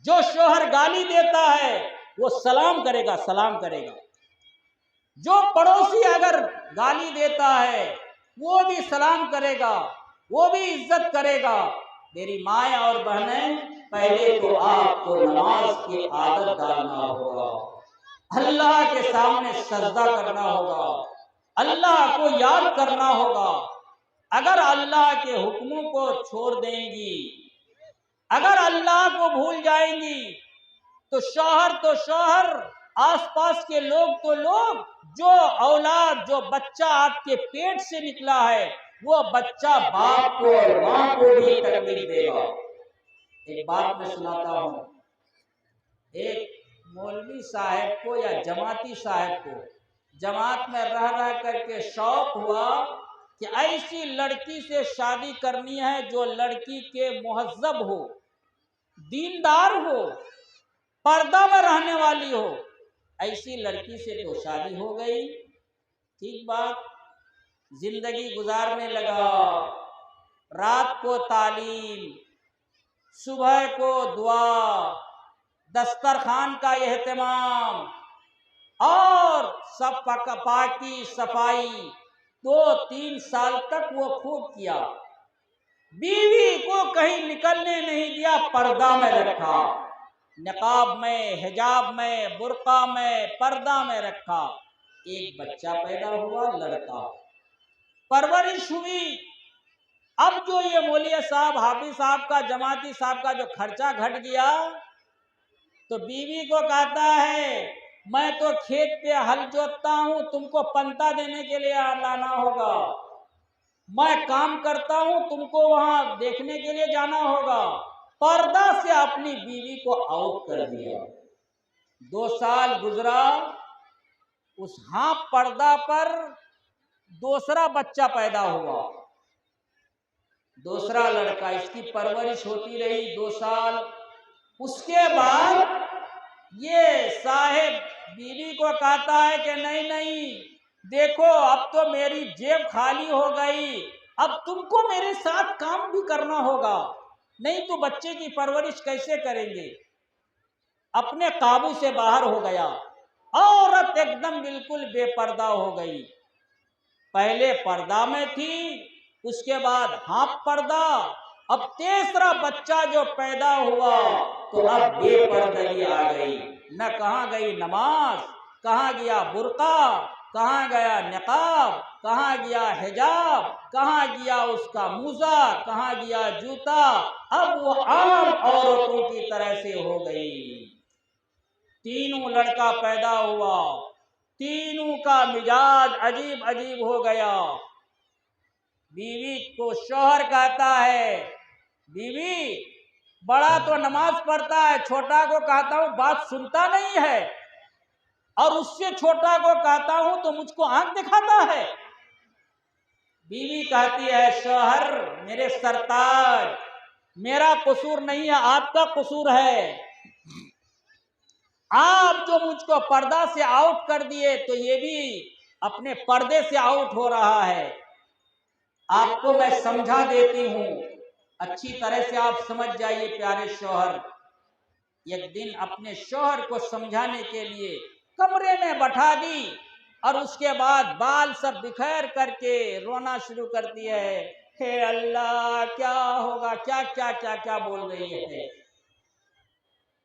जो शोहर गाली देता है वो सलाम करेगा, सलाम करेगा। जो पड़ोसी अगर गाली देता है वो भी सलाम करेगा, वो भी इज्जत करेगा। मेरी माएँ और बहनें, पहले तो आपको नमाज की आदत डालना होगा, अल्लाह के सामने सजदा करना होगा, अल्लाह को याद करना होगा। अगर अल्लाह के हुक्मों को छोड़ देंगी, अगर अल्लाह को भूल जाएंगी, तो शौहर, आसपास के लोग तो लोग, जो औलाद, जो बच्चा आपके पेट से निकला है, वो बच्चा बाप को और माँ को भी तकलीफ देगा। एक बात मैं सुनाता हूँ, एक मौलवी साहब को या जमाती साहब को जमात में रह करके शौक हुआ कि ऐसी लड़की से शादी करनी है जो लड़की के मुहज्जब हो, दीनदार हो, पर्दा में रहने वाली हो। ऐसी लड़की से तो शादी हो गई, ठीक बात, जिंदगी गुजारने लगा। रात को तालीम, सुबह को दुआ, दस्तरखान का एहतमाम और सब पाकी सफाई 2-3 साल तक वो खूब किया। बीवी को कहीं निकलने नहीं दिया, पर्दा में रखा, निकाब में, हिजाब में, बुर्का में, पर्दा में रखा। एक बच्चा पैदा हुआ, लड़का, परवरिश हुई। अब जो ये मौलवी साहब, हाफिज साहब का, जमाती साहब का जो खर्चा घट गया, तो बीवी को कहता है मैं तो खेत पे हल जोतता हूं, तुमको पंता देने के लिए लाना होगा। मैं काम करता हूं, तुमको वहां देखने के लिए जाना होगा। पर्दा से अपनी बीवी को आउट कर दिया। 2 साल गुजरा, उस हाफ पर्दा पर दूसरा बच्चा पैदा हुआ, दूसरा लड़का। इसकी परवरिश होती रही 2 साल। उसके बाद ये साहेब बीवी को कहता है कि नहीं नहीं, देखो अब तो मेरी जेब खाली हो गई, अब तुमको मेरे साथ काम भी करना होगा, नहीं तो बच्चे की परवरिश कैसे करेंगे। अपने काबू से बाहर हो गया, औरत एकदम बिल्कुल बेपर्दा हो गई। पहले पर्दा में थी, उसके बाद हाफ पर्दा, अब तीसरा बच्चा जो पैदा हुआ तो अब बेपर्दगी आ गई। न कहाँ गई नमाज, कहाँ गया बुर्का, कहाँ गया निकाब, कहाँ गया हिजाब, कहाँ गया उसका मूजा, कहाँ गया जूता। अब वो आम औरतों की तरह से हो गई। तीनों लड़का पैदा हुआ, तीनों का मिजाज अजीब अजीब हो गया। बीवी को शौहर कहता है, बीवी बड़ा तो नमाज पढ़ता है, छोटा को कहता हूं बात सुनता नहीं है, और उससे छोटा को कहता हूं तो मुझको आंख दिखाता है। बीवी कहती है, शौहर मेरे सरताज, मेरा कसूर नहीं है, आपका कसूर है। आप जो मुझको पर्दा से आउट कर दिए, तो ये भी अपने पर्दे से आउट हो रहा है। आपको मैं समझा देती हूं, अच्छी तरह से आप समझ जाइए प्यारे शौहर। एक दिन अपने शौहर को समझाने के लिए कमरे में बैठा दी, और उसके बाद बाल सब बिखेर करके रोना शुरू करती है। हे अल्लाह, क्या होगा, क्या क्या क्या क्या बोल रही है।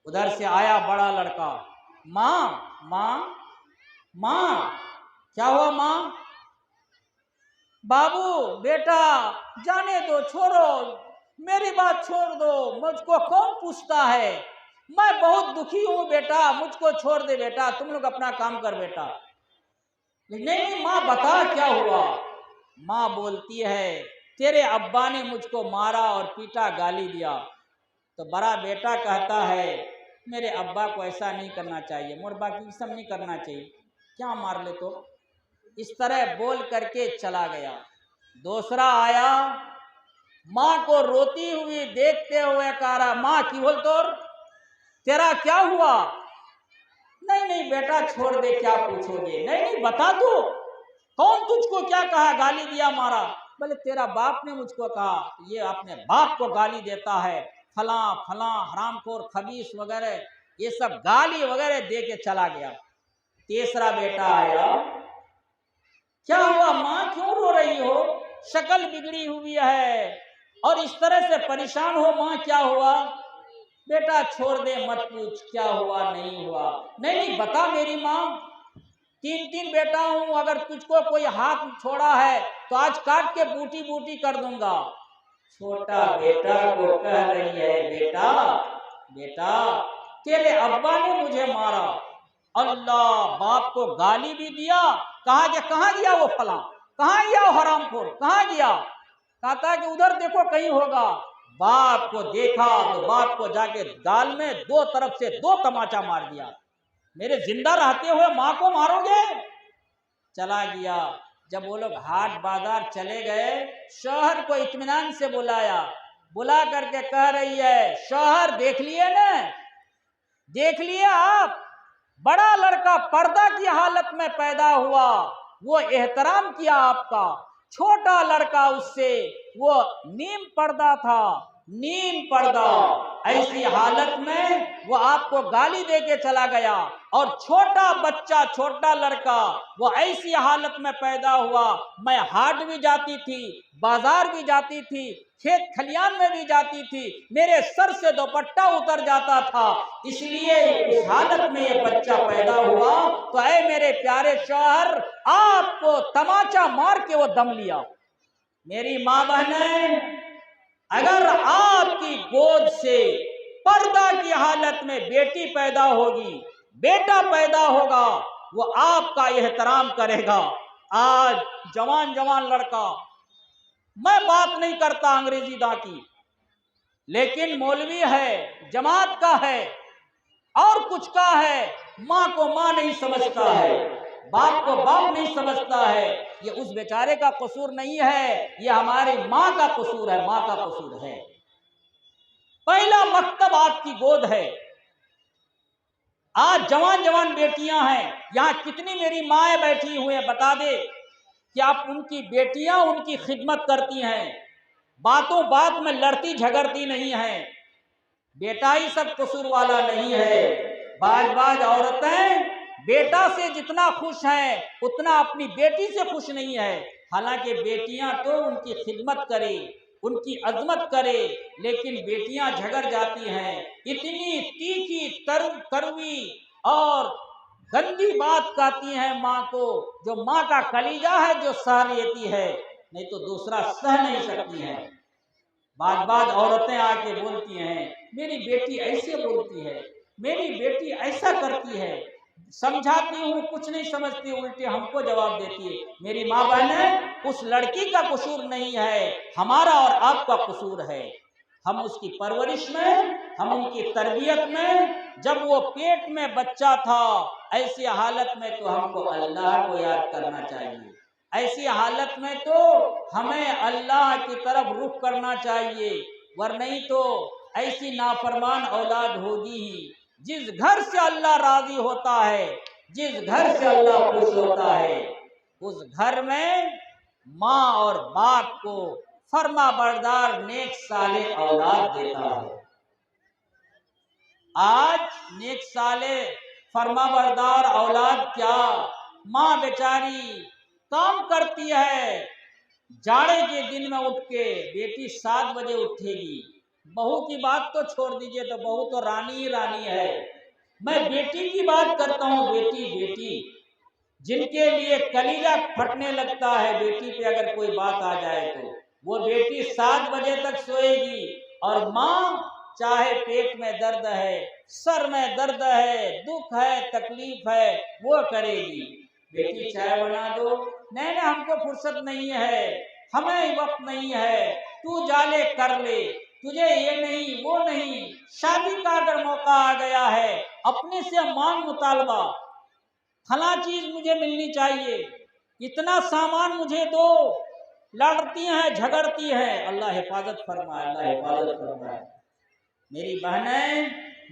उधर से आया बड़ा लड़का, माँ माँ माँ, क्या हुआ माँ? बाबू बेटा जाने दो, छोड़ो, मेरी बात छोड़ दो, मुझको कौन पूछता है, मैं बहुत दुखी हूँ बेटा, मुझको छोड़ दे बेटा, तुम लोग अपना काम कर बेटा। नहीं माँ बता क्या हुआ। माँ बोलती है, तेरे अब्बा ने मुझको मारा और पीटा, गाली दिया। तो बड़ा बेटा कहता है, मेरे अब्बा को ऐसा नहीं करना चाहिए, मोर बाकी सब नहीं करना चाहिए, क्या मार ले तो। इस तरह बोल करके चला गया। दूसरा आया, माँ को रोती हुई देखते हुए कह रहा, माँ की बोल तो तेरा क्या हुआ? नहीं नहीं बेटा छोड़ दे, क्या पूछोगे, नहीं नहीं बता दो, कौन तुझको क्या कहा, गाली दिया, मारा? बोले तेरा बाप ने मुझको कहा, ये अपने बाप को गाली देता है, फला फला हरामखोर खबीस वगैरह ये सब गाली वगैरह दे के चला गया। तीसरा बेटा आया, क्या हुआ माँ क्यों रो रही हो, शक्ल बिगड़ी हुई है और इस तरह से परेशान हो माँ, क्या हुआ? बेटा छोड़ दे, मत पूछ क्या हुआ नहीं हुआ। नहीं बता मेरी माँ, 3 बेटा हूं, अगर तुझको कोई हाथ छोड़ा है तो आज काट के बूटी बूटी कर दूंगा। छोटा बेटा को कह रही है, बेटा बेटा तेरे अब्बा ने मुझे मारा। अल्लाह, बाप को गाली भी दिया। कहाँ गया वो फला, कहाँ गया वो हरामखोर, कहाँ गया? कहता है कि उधर देखो कहीं होगा। बाप को देखा तो बाप को जाके गाल में 2 तरफ से 2 तमाचा मार दिया। मेरे जिंदा रहते हुए माँ को मारोगे? चला गया। जब वो लोग हाट बाजार चले गए, शौहर को इत्मीनान से बुलाया, बुला करके कह रही है, शौहर देख लिए ना, देख लिए आप, बड़ा लड़का पर्दा की हालत में पैदा हुआ, वो एहतराम किया आपका। छोटा लड़का उससे वो नीम पर्दा था, नीम पर्दा, ऐसी हालत में वो आपको गाली दे के चला गया। और छोटा बच्चा, छोटा लड़का वो ऐसी हालत में पैदा हुआ, मैं हाट भी जाती थी, बाजार भी जाती थी, खेत खलियान में भी जाती थी, मेरे सर से दुपट्टा उतर जाता था, इसलिए इस हालत में ये बच्चा पैदा हुआ। तो ऐ मेरे प्यारे शौहर, आपको तमाचा मार के वो दम लिया। मेरी माँ बहनें, अगर आपकी गोद से पर्दा की हालत में बेटी पैदा होगी, बेटा पैदा होगा, वो आपका एहतराम करेगा। आज जवान जवान लड़का, मैं बात नहीं करता अंग्रेजी दां की, लेकिन मौलवी है, जमात का है और कुछ का है, माँ को माँ नहीं समझता है, बाप को बाप नहीं समझता है। ये उस बेचारे का कसूर नहीं है, ये हमारी माँ का कसूर है, माँ का कसूर है। पहला मकतब आपकी गोद है। आज जवान जवान बेटियां हैं, यहां कितनी मेरी माएँ बैठी हुई हैं, बता दे कि आप उनकी बेटियां उनकी खिदमत करती हैं, बातों बात में लड़ती झगड़ती नहीं है। बेटा ही सब कसूर वाला नहीं है। बाज औरतें बेटा से जितना खुश हैं उतना अपनी बेटी से खुश नहीं है। हालांकि बेटियां तो उनकी खिदमत करे, उनकी अजमत करे, लेकिन बेटियां झगड़ जाती हैं। इतनी तीखी कड़वी और गंदी बात कहती हैं माँ को, जो माँ का कलीजा है जो सह लेती है, नहीं तो दूसरा सह नहीं सकती है। बाज औरतें आके बोलती हैं, मेरी बेटी ऐसे बोलती है, मेरी बेटी ऐसा करती है, समझाती हूँ कुछ नहीं समझती, उल्टे हमको जवाब देती है। मेरी माँ बहन, उस लड़की का कसूर नहीं है, हमारा और आपका कसूर है। हम उसकी परवरिश में, हम उनकी तरबियत में, जब वो पेट में बच्चा था, ऐसी हालत में तो हमको अल्लाह को याद करना चाहिए। ऐसी हालत में तो हमें अल्लाह की तरफ रुख करना चाहिए, वरना नहीं तो ऐसी नाफरमान औलाद होगी ही। जिस घर से अल्लाह राजी होता है, जिस घर से अल्लाह खुश होता है, उस घर में माँ और बाप को फर्मा बरदार नेक साले औलाद देता है। आज नेक साले फर्मा बरदार औलाद क्या, माँ बेचारी काम करती है, जाड़े के दिन में उठ के बेटी 7 बजे उठेगी। बहू की बात तो छोड़ दीजिए, तो बहू तो रानी ही रानी है। मैं बेटी की बात करता हूँ, बेटी जिनके लिए कलीजा फटने लगता है बेटी पे अगर कोई बात आ जाए तो, वो बेटी 7 बजे तक सोएगी और माँ चाहे पेट में दर्द है, सर में दर्द है, दुख है, तकलीफ है, वो करेगी। बेटी चाय बना दो, नहीं हमको फुर्सत नहीं है, हमें वक्त नहीं है, तू जाले कर ले, तुझे ये नहीं वो नहीं। शादी का अगर मौका आ गया है, अपने से मांग मुतालबा, फला चीज मुझे मिलनी चाहिए, इतना सामान मुझे दो, लड़ती हैं झगड़ती हैं। अल्लाह हिफाजत फरमाए, अल्लाह हिफाजत फरमाए। मेरी बहनें,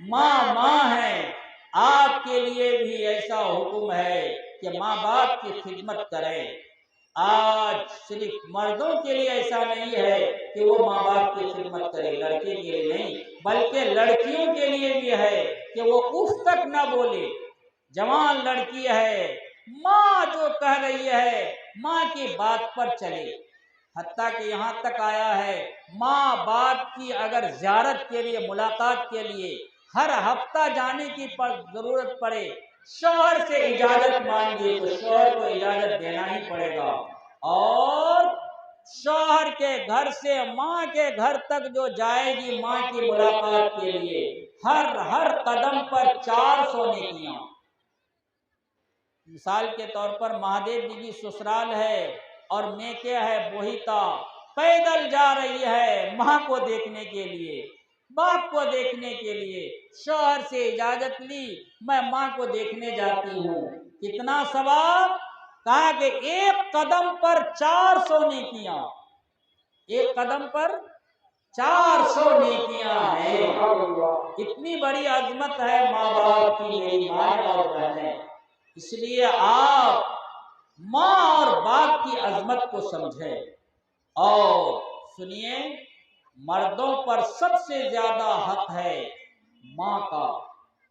माँ है, आपके लिए भी ऐसा हुक्म है कि माँ बाप की खिदमत करें। आज सिर्फ मर्दों के लिए ऐसा नहीं है कि वो माँ बाप की खिदमत करें, लड़के के लिए नहीं बल्कि लड़कियों के लिए भी है कि वो उफ तक न बोले। जवान लड़की है, माँ जो कह रही है माँ की बात पर चले। हत्ता कि यहाँ तक आया है माँ बाप की अगर ज़ियारत के लिए, मुलाकात के लिए हर हफ्ता जाने की जरूरत पड़े, शौहर से इजाजत मांगे तो शौहर को इजाजत देना ही पड़ेगा। और शौहर के घर से माँ के घर तक जो जाएगी माँ की मुलाकात के लिए, हर कदम पर 400 नेकियां। मिसाल के तौर पर महादेव जी की ससुराल है और मेके है बोहिता, पैदल जा रही है माँ को देखने के लिए, बाप को देखने के लिए, शौहर से इजाजत ली, मैं माँ को देखने जाती हूँ। कितना सवाब? कहा कि एक कदम पर 400 नेकियां, एक कदम पर 400 नेकियां हैं। इतनी बड़ी अजमत है माँ बाप की, मेरी माँ और बहनें। इसलिए आप माँ और बाप की अजमत को समझें। और सुनिए, मर्दों पर सबसे ज्यादा हक है माँ का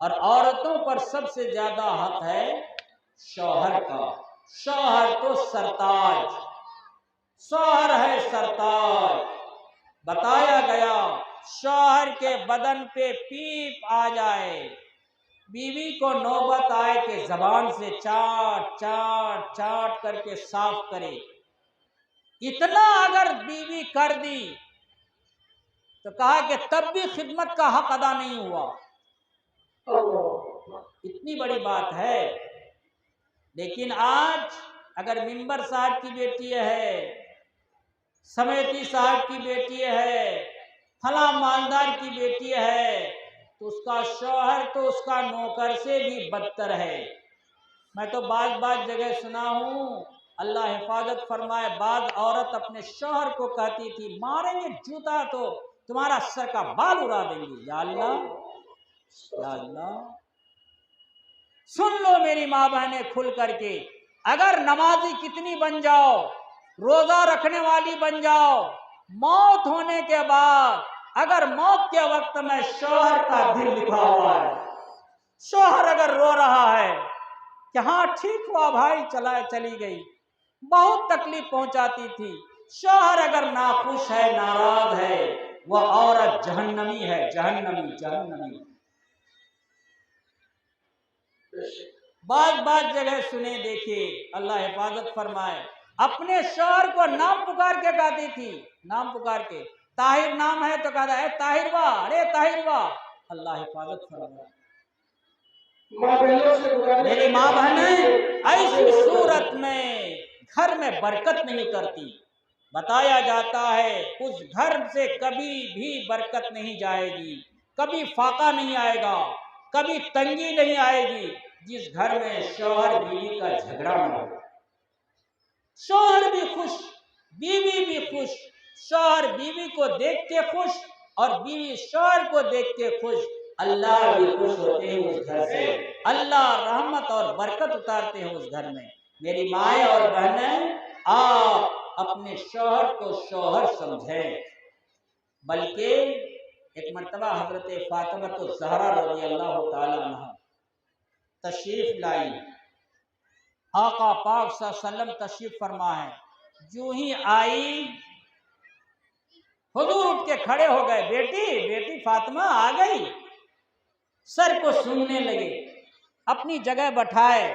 और औरतों पर सबसे ज्यादा हक है शौहर का। शौहर तो सरताज, शौहर है सरताज। बताया गया शौहर के बदन पे पीप आ जाए, बीवी को नौबत आए कि जबान से चाट चाट चाट करके साफ करे। इतना अगर बीवी कर दी तो कहा कि तब भी खिदमत का हक अदा नहीं हुआ। इतनी बड़ी बात है। लेकिन आज अगर मिंबर साहब की बेटी है, समेती साहब की बेटी है, फला मालदार की बेटी है, तो उसका शौहर तो उसका नौकर से भी बदतर है। मैं तो बात जगह सुना हूँ, अल्लाह हिफाजत फरमाए, बाद औरत अपने शौहर को कहती थी मारेंगे जूता तो तुम्हारा सर का बाल उड़ा देंगे। या अल्लाह, या अल्लाह। सुन लो मेरी माँ बहने खुल करके, अगर नमाजी कितनी बन जाओ, रोजा रखने वाली बन जाओ, मौत होने के बाद अगर मौत के वक्त में शौहर का दिल लिखा हुआ है, शौहर अगर रो रहा है कि हाँ ठीक हुआ भाई, चली गई, बहुत तकलीफ पहुंचाती थी, शौहर अगर नाखुश है, नाराज है, वह औरत जहन्नमी है, जहन्नमी जहन्नमी। बात जगह सुने, देखिए, अल्लाह हिफाजत फरमाए, अपने शौहर को नाम पुकार के गाती थी, नाम पुकार के। ताहिर नाम है तो कहता है ताहिर वाह, अरे ताहिर वाह। अल्लाह हिफाजत फरमाए। मेरी माँ बहनें, ऐसी सूरत में घर में बरकत नहीं करती। बताया जाता है उस घर से कभी भी बरकत नहीं जाएगी, कभी फाका नहीं आएगा, कभी तंगी नहीं आएगी, जिस घर में शौहर बीवी का झगड़ा न हो। शौहर भी खुश, बीवी भी खुश, शौहर बीवी को देख के खुश और बीवी शौहर को देख के खुश, अल्लाह भी खुश होते हैं उस घर से, अल्लाह रहमत और बरकत उतारते हैं उस घर में। मेरी माएँ और बहनें, आप अपने शौहर को शौहर समझें। बल्कि एक मर्तबा हजरत फातिमा तो ज़हरा रज़ी अल्लाह ताला अन्हा तशरीफ लाई, आका पाक सल्लल्लाहु अलैहि वसल्लम तशरीफ फरमा है। जो ही आई हुजूर उठ के खड़े हो गए, बेटी फातिमा आ गई, सर को सूंघने लगे, अपनी जगह बैठाए।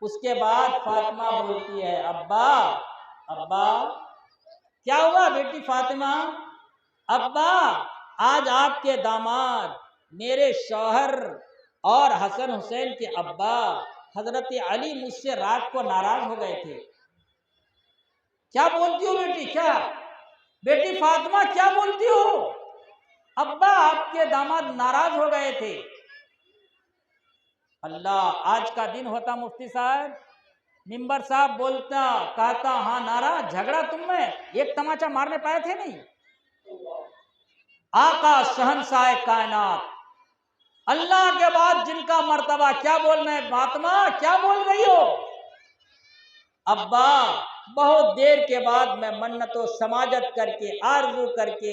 उसके बाद फातिमा बोलती है अब्बा, अब्बा। क्या हुआ बेटी फातिमा? अब्बा, आज आपके दामाद मेरे शौहर और हसन हुसैन के अब्बा हजरत अली मुझसे रात को नाराज हो गए थे। क्या बोलती हो बेटी? क्या बेटी फातिमा क्या बोलती हो? अब्बा आपके दामाद नाराज हो गए थे। अल्लाह, आज का दिन होता मुफ्ती साहब, मिंबर साहब बोलता, कहता हाँ नाराज, झगड़ा तुम में, एक तमाचा मारने पाए थे नहीं। आका शहंशाह कायनात, अल्लाह के बाद जिनका मर्तबा, क्या बोल रहे हैं फातिमा, क्या बोल रही हो? अब्बा, बहुत देर के बाद मैं मन्नतो समाजत करके, आरजू करके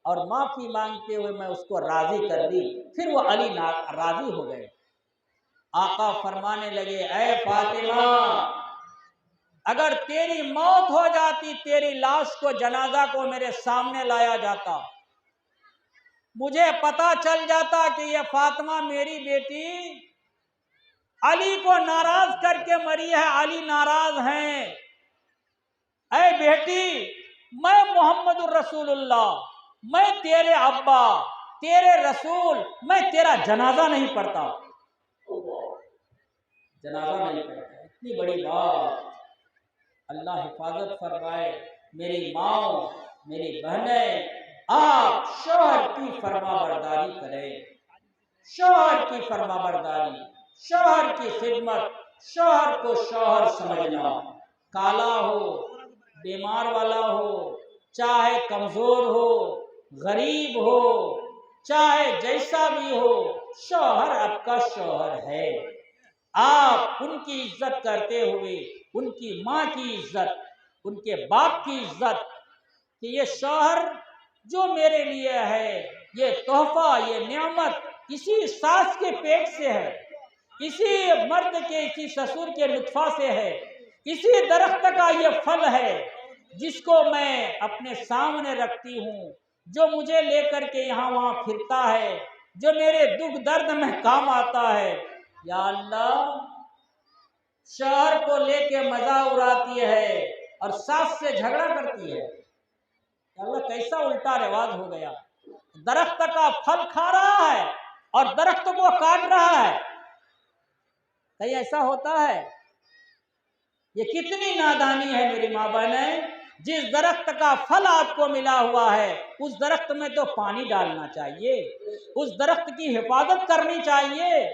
और माफ़ी मांगते हुए मैं उसको राज़ी कर दी। फिर वो अली राज़ी हो गए। आका फरमाने लगे, ऐ फातिमा, अगर तेरी मौत हो जाती, तेरी लाश को, जनाजा को मेरे सामने लाया जाता, मुझे पता चल जाता कि ये फातिमा मेरी बेटी अली को नाराज करके मरी है, अली नाराज हैं, ऐ बेटी, मैं मोहम्मद रसूलुल्लाह, मैं तेरे अब्बा, तेरे रसूल, मैं तेरा जनाजा नहीं पढ़ता, जनाजा नहीं पढ़ता। इतनी बड़ी बात। अल्लाह हिफाजत फरमाए। मेरी माँ, मेरी बहनें, आप शौहर की फरमाबरदारी करें, शौहर की फरमाबरदारी, शौहर की खिदमत, शौहर को शौहर समझना, काला हो, बीमार वाला हो, चाहे कमजोर हो, गरीब हो, चाहे जैसा भी हो, शौहर आपका शौहर है। आप उनकी इज्जत करते हुए, उनकी माँ की इज्जत, उनके बाप की इज्जत, कि ये शौहर जो मेरे लिए है, ये तोहफा, ये नेमत इसी सास के पेट से है, इसी मर्द के, इसी ससुर के नुत्फा से है, इसी दरख्त का ये फल है जिसको मैं अपने सामने रखती हूँ, जो मुझे लेकर के यहाँ वहाँ फिरता है, जो मेरे दुख दर्द में काम आता है। या अल्लाह, शौहर को लेके मजा उड़ाती है और सास से झगड़ा करती है। अल्लाह, कैसा उल्टा रिवाज हो गया। दरख्त का फल खा रहा है और दरख्त को काट रहा है। कहीं ऐसा होता है? ये कितनी नादानी है मेरी माँ बहनें। जिस दरख्त का फल आपको मिला हुआ है, उस दरख्त में तो पानी डालना चाहिए, उस दरख्त की हिफाजत करनी चाहिए।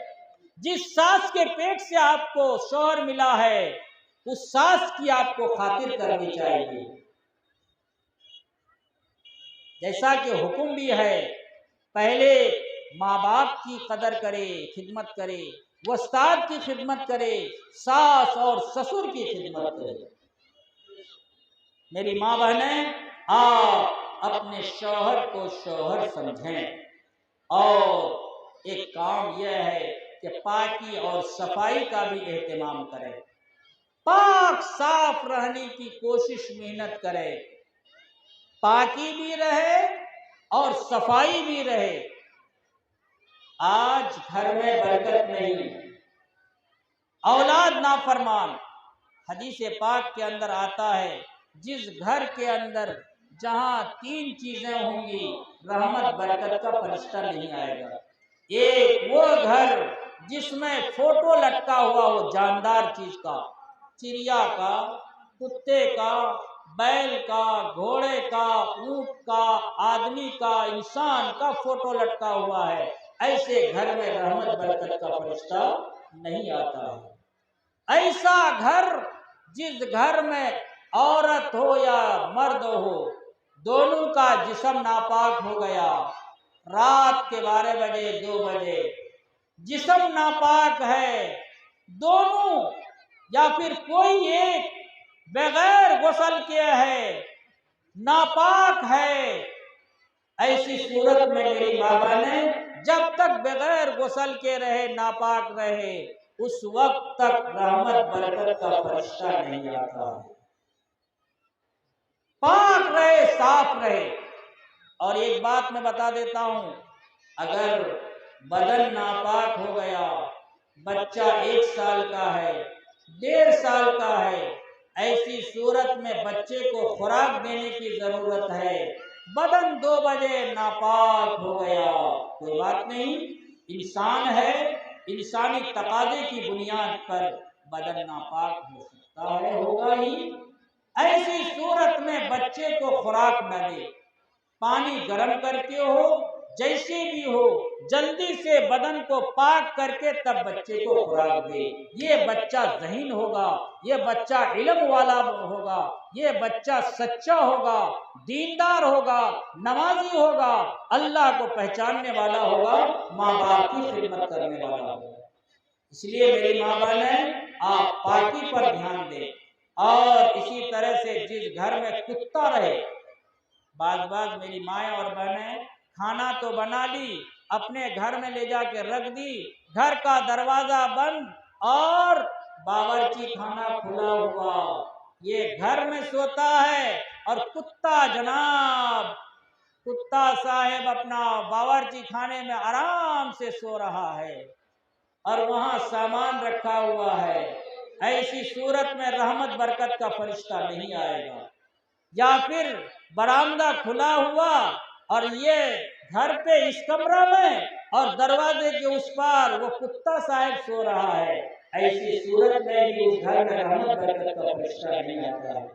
जिस सास के पेट से आपको शौहर मिला है, उस सास की आपको खातिर करनी चाहिए। जैसा कि हुक्म भी है, पहले माँ बाप की कदर करे, खिदमत करे, उस्ताद की खिदमत करे, सास और ससुर की खिदमत करे। मेरी माँ बहनें, आप अपने शौहर को शौहर समझें और एक काम यह है कि पाकी और सफाई का भी एहतमाम करें, पाक साफ रहने की कोशिश, मेहनत करें, पाकी भी रहे और सफाई भी रहे। आज घर में बरकत नहीं, औलाद नाफरमान। हदीस पाक के अंदर आता है, जिस घर के अंदर जहां 3 चीजें होंगी, रहमत बरकत का फरिश्ता नहीं आएगा। एक वो घर जिसमें फोटो लटका हुआ हो जानदार चीज का, चिड़िया का, कुत्ते का, बैल का, घोड़े का, ऊंट का, आदमी का, इंसान का फोटो लटका हुआ है, ऐसे घर में रहमत बरकत का फरिश्ता नहीं आता है। ऐसा घर जिस घर में औरत हो या मर्द हो, दोनों का जिस्म नापाक हो गया, रात के 12 बजे 2 बजे जिस्म नापाक है, दोनों या फिर कोई एक बगैर गुस्ल किए है, नापाक है, ऐसी सूरत में मेरी बाबा ने जब तक बगैर गुस्ल के रहे, नापाक रहे, उस वक्त तक रहमत बरकत का फरिश्ता नहीं आता। पाक रहे, साफ रहे। और एक बात मैं बता देता हूं, अगर बदन नापाक हो गया, बच्चा 1 साल का है, 1.5 साल का है, ऐसी सूरत में बच्चे को खुराक देने की जरूरत है। बदन 2 बजे नापाक हो गया, कोई बात नहीं, इंसान है, इंसानी तकाजे की बुनियाद पर बदन नापाक हो सकता है, होगा ही। ऐसी सूरत में बच्चे को खुराक न दे, पानी गर्म करके हो, जैसे भी हो, जल्दी से बदन को पाक करके तब बच्चे को खुराक दे। ये बच्चा ज़हीन होगा, ये बच्चा इल्म वाला होगा, ये बच्चा सच्चा होगा, दीनदार होगा, नमाजी होगा, अल्लाह को पहचानने वाला होगा, माँ बाप की खिदमत करने वाला होगा। इसलिए मेरी माँ बहनें, आप पाकी पर ध्यान दें। और इसी तरह से जिस घर में कुत्ता रहे, बाज बाज मेरी माएँ और बहनें खाना तो बना ली, अपने घर में ले जाके रख दी, घर का दरवाजा बंद और बावर्ची खाना खुला हुआ, ये घर में सोता है और कुत्ता जनाब, कुत्ता साहेब अपना बावर्ची खाने में आराम से सो रहा है और वहां सामान रखा हुआ है। ऐसी सूरत में रहमत बरकत का फरिश्ता नहीं आएगा। या फिर बरामदा खुला हुआ और ये घर पे इस कमरा में और दरवाजे के उस पार वो कुत्ता साहब सो रहा है, ऐसी सूरत में भी उस घर में रहमत बरकत का फरिश्ता नहीं आता है।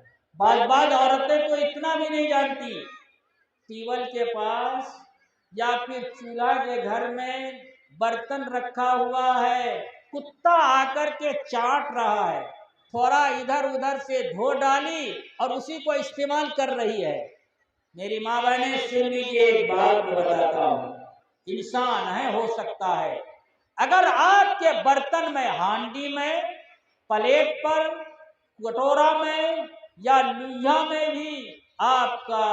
बाज औरतें तो इतना भी नहीं जानती, टीवल के पास या फिर चूल्हा के घर में बर्तन रखा हुआ है, कुत्ता आकर के चाट रहा है, थोड़ा इधर उधर से धो डाली और उसी को इस्तेमाल कर रही है। मेरी माँ बहने सुन लीजिए, एक बात मैं बताता हूँ, इंसान है, हो सकता है अगर आपके बर्तन में, हांडी में, प्लेट पर, कटोरा में या लोहिया में भी आपका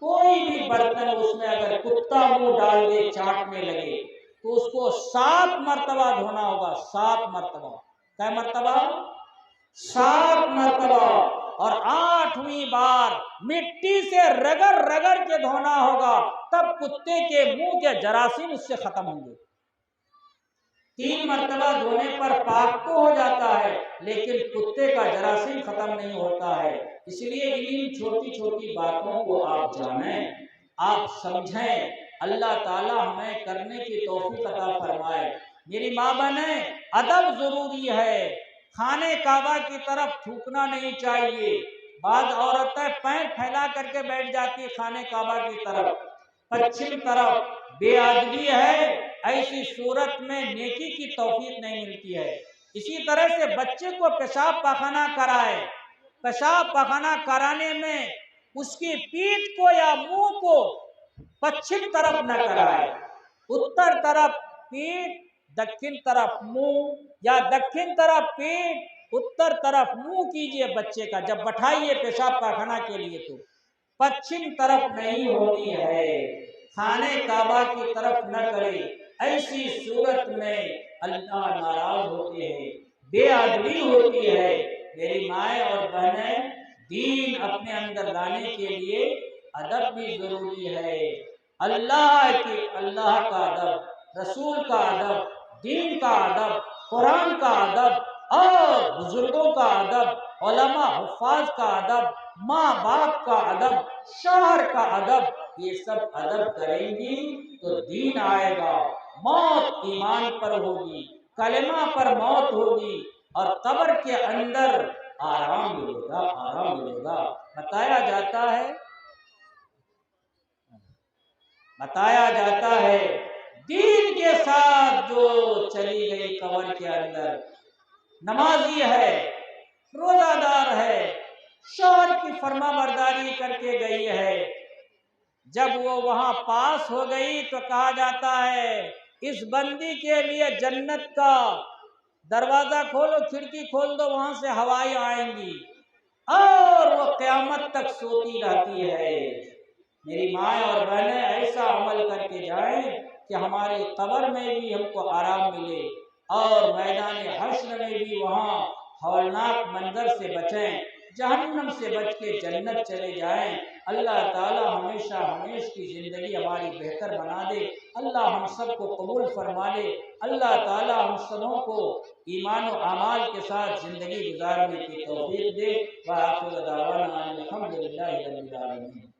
कोई भी बर्तन, उसमें अगर कुत्ता मुंह डाल दे चाटने लगे तो उसको 7 मर्तबा धोना होगा। 7 मर्तबा। क्या मर्तबा? 7 मर्तबा। और 8वीं बार मिट्टी से रगड़ रगड़ के धोना होगा, तब कुत्ते के मुंह के जरासीम उससे खत्म होंगे। 3 मर्तबा धोने पर पाक तो हो जाता है, लेकिन कुत्ते का जरासीम खत्म नहीं होता है। इसलिए इन छोटी छोटी बातों को आप जानें, आप समझें, अल्लाह ताला हमें करने की तौफीक अता फरमाए। मेरी माँ बहने, अदब जरूरी है, खाने काबा की तरफ थूकना नहीं चाहिए। बाद औरतें पैर फैला करके बैठ जाती है खाने काबा की तरफ, पश्चिम तरफ, बेअदबी है। ऐसी सूरत में नेकी की तौफीक नहीं मिलती है। इसी तरह से बच्चे को पेशाब पाखाना कराए, पेशाब पाखाना कराने में उसकी पीठ को या मुंह को पश्चिम तरफ न कराए, उत्तर तरफ पीठ, दक्षिण तरफ मुंह, या दक्षिण तरफ पीठ, उत्तर तरफ मुंह कीजिए बच्चे का जब बैठाइए पेशाब पाखाना के लिए, तो पश्चिम तरफ नहीं होनी है, खाने काबा की तरफ न करे। ऐसी सूरत में अल्लाह नाराज होते हैं, बेअदबी होती है। मेरी माएँ और बहनें, दीन अपने अंदर लाने के लिए अदब भी जरूरी है। अल्लाह का अदब, रसूल का अदब, दीन का अदब, कुरान का अदब और बुजुर्गों का अदब, उलमा हुफ्फाज का अदब, माँ बाप का अदब, शौहर का अदब, ये सब अदब करेंगी तो दीन आएगा। मौत ईमान पर होगी, कलेमा पर मौत होगी और कब्र के अंदर आराम मिलेगा, आराम मिलेगा। बताया जाता है दीन के साथ जो चली गई कब्र के अंदर, नमाजी है, रोजादार है, शौहर की फरमाबरदारी करके गई है, जब वो वहां पास हो गई तो कहा जाता है इस बंदी के लिए जन्नत का दरवाजा खोलो, खिड़की खोल दो, वहां से हवाएं आएंगी और वो क़यामत तक सोती रहती है। मेरी माँ और बहनें, ऐसा अमल करके जाएं कि हमारी कब्र में भी हमको आराम मिले और मैदान हश्र में भी वहाँ हौलनाक मंजर से बचें, जहन्नम से बच के जन्नत चले जाएं। अल्लाह ताला हमेशा हमेश की ज़िंदगी हमारी बेहतर बना दे। अल्लाह हम सबको कबूल फरमा ले। अल्लाह ताला हम सबों को ईमान और अमाल के साथ ज़िंदगी गुजारने की तौफीक दे। व आखिर दावाना अनिल हम्दुलिल्लाहि रब्बिल आलमीन।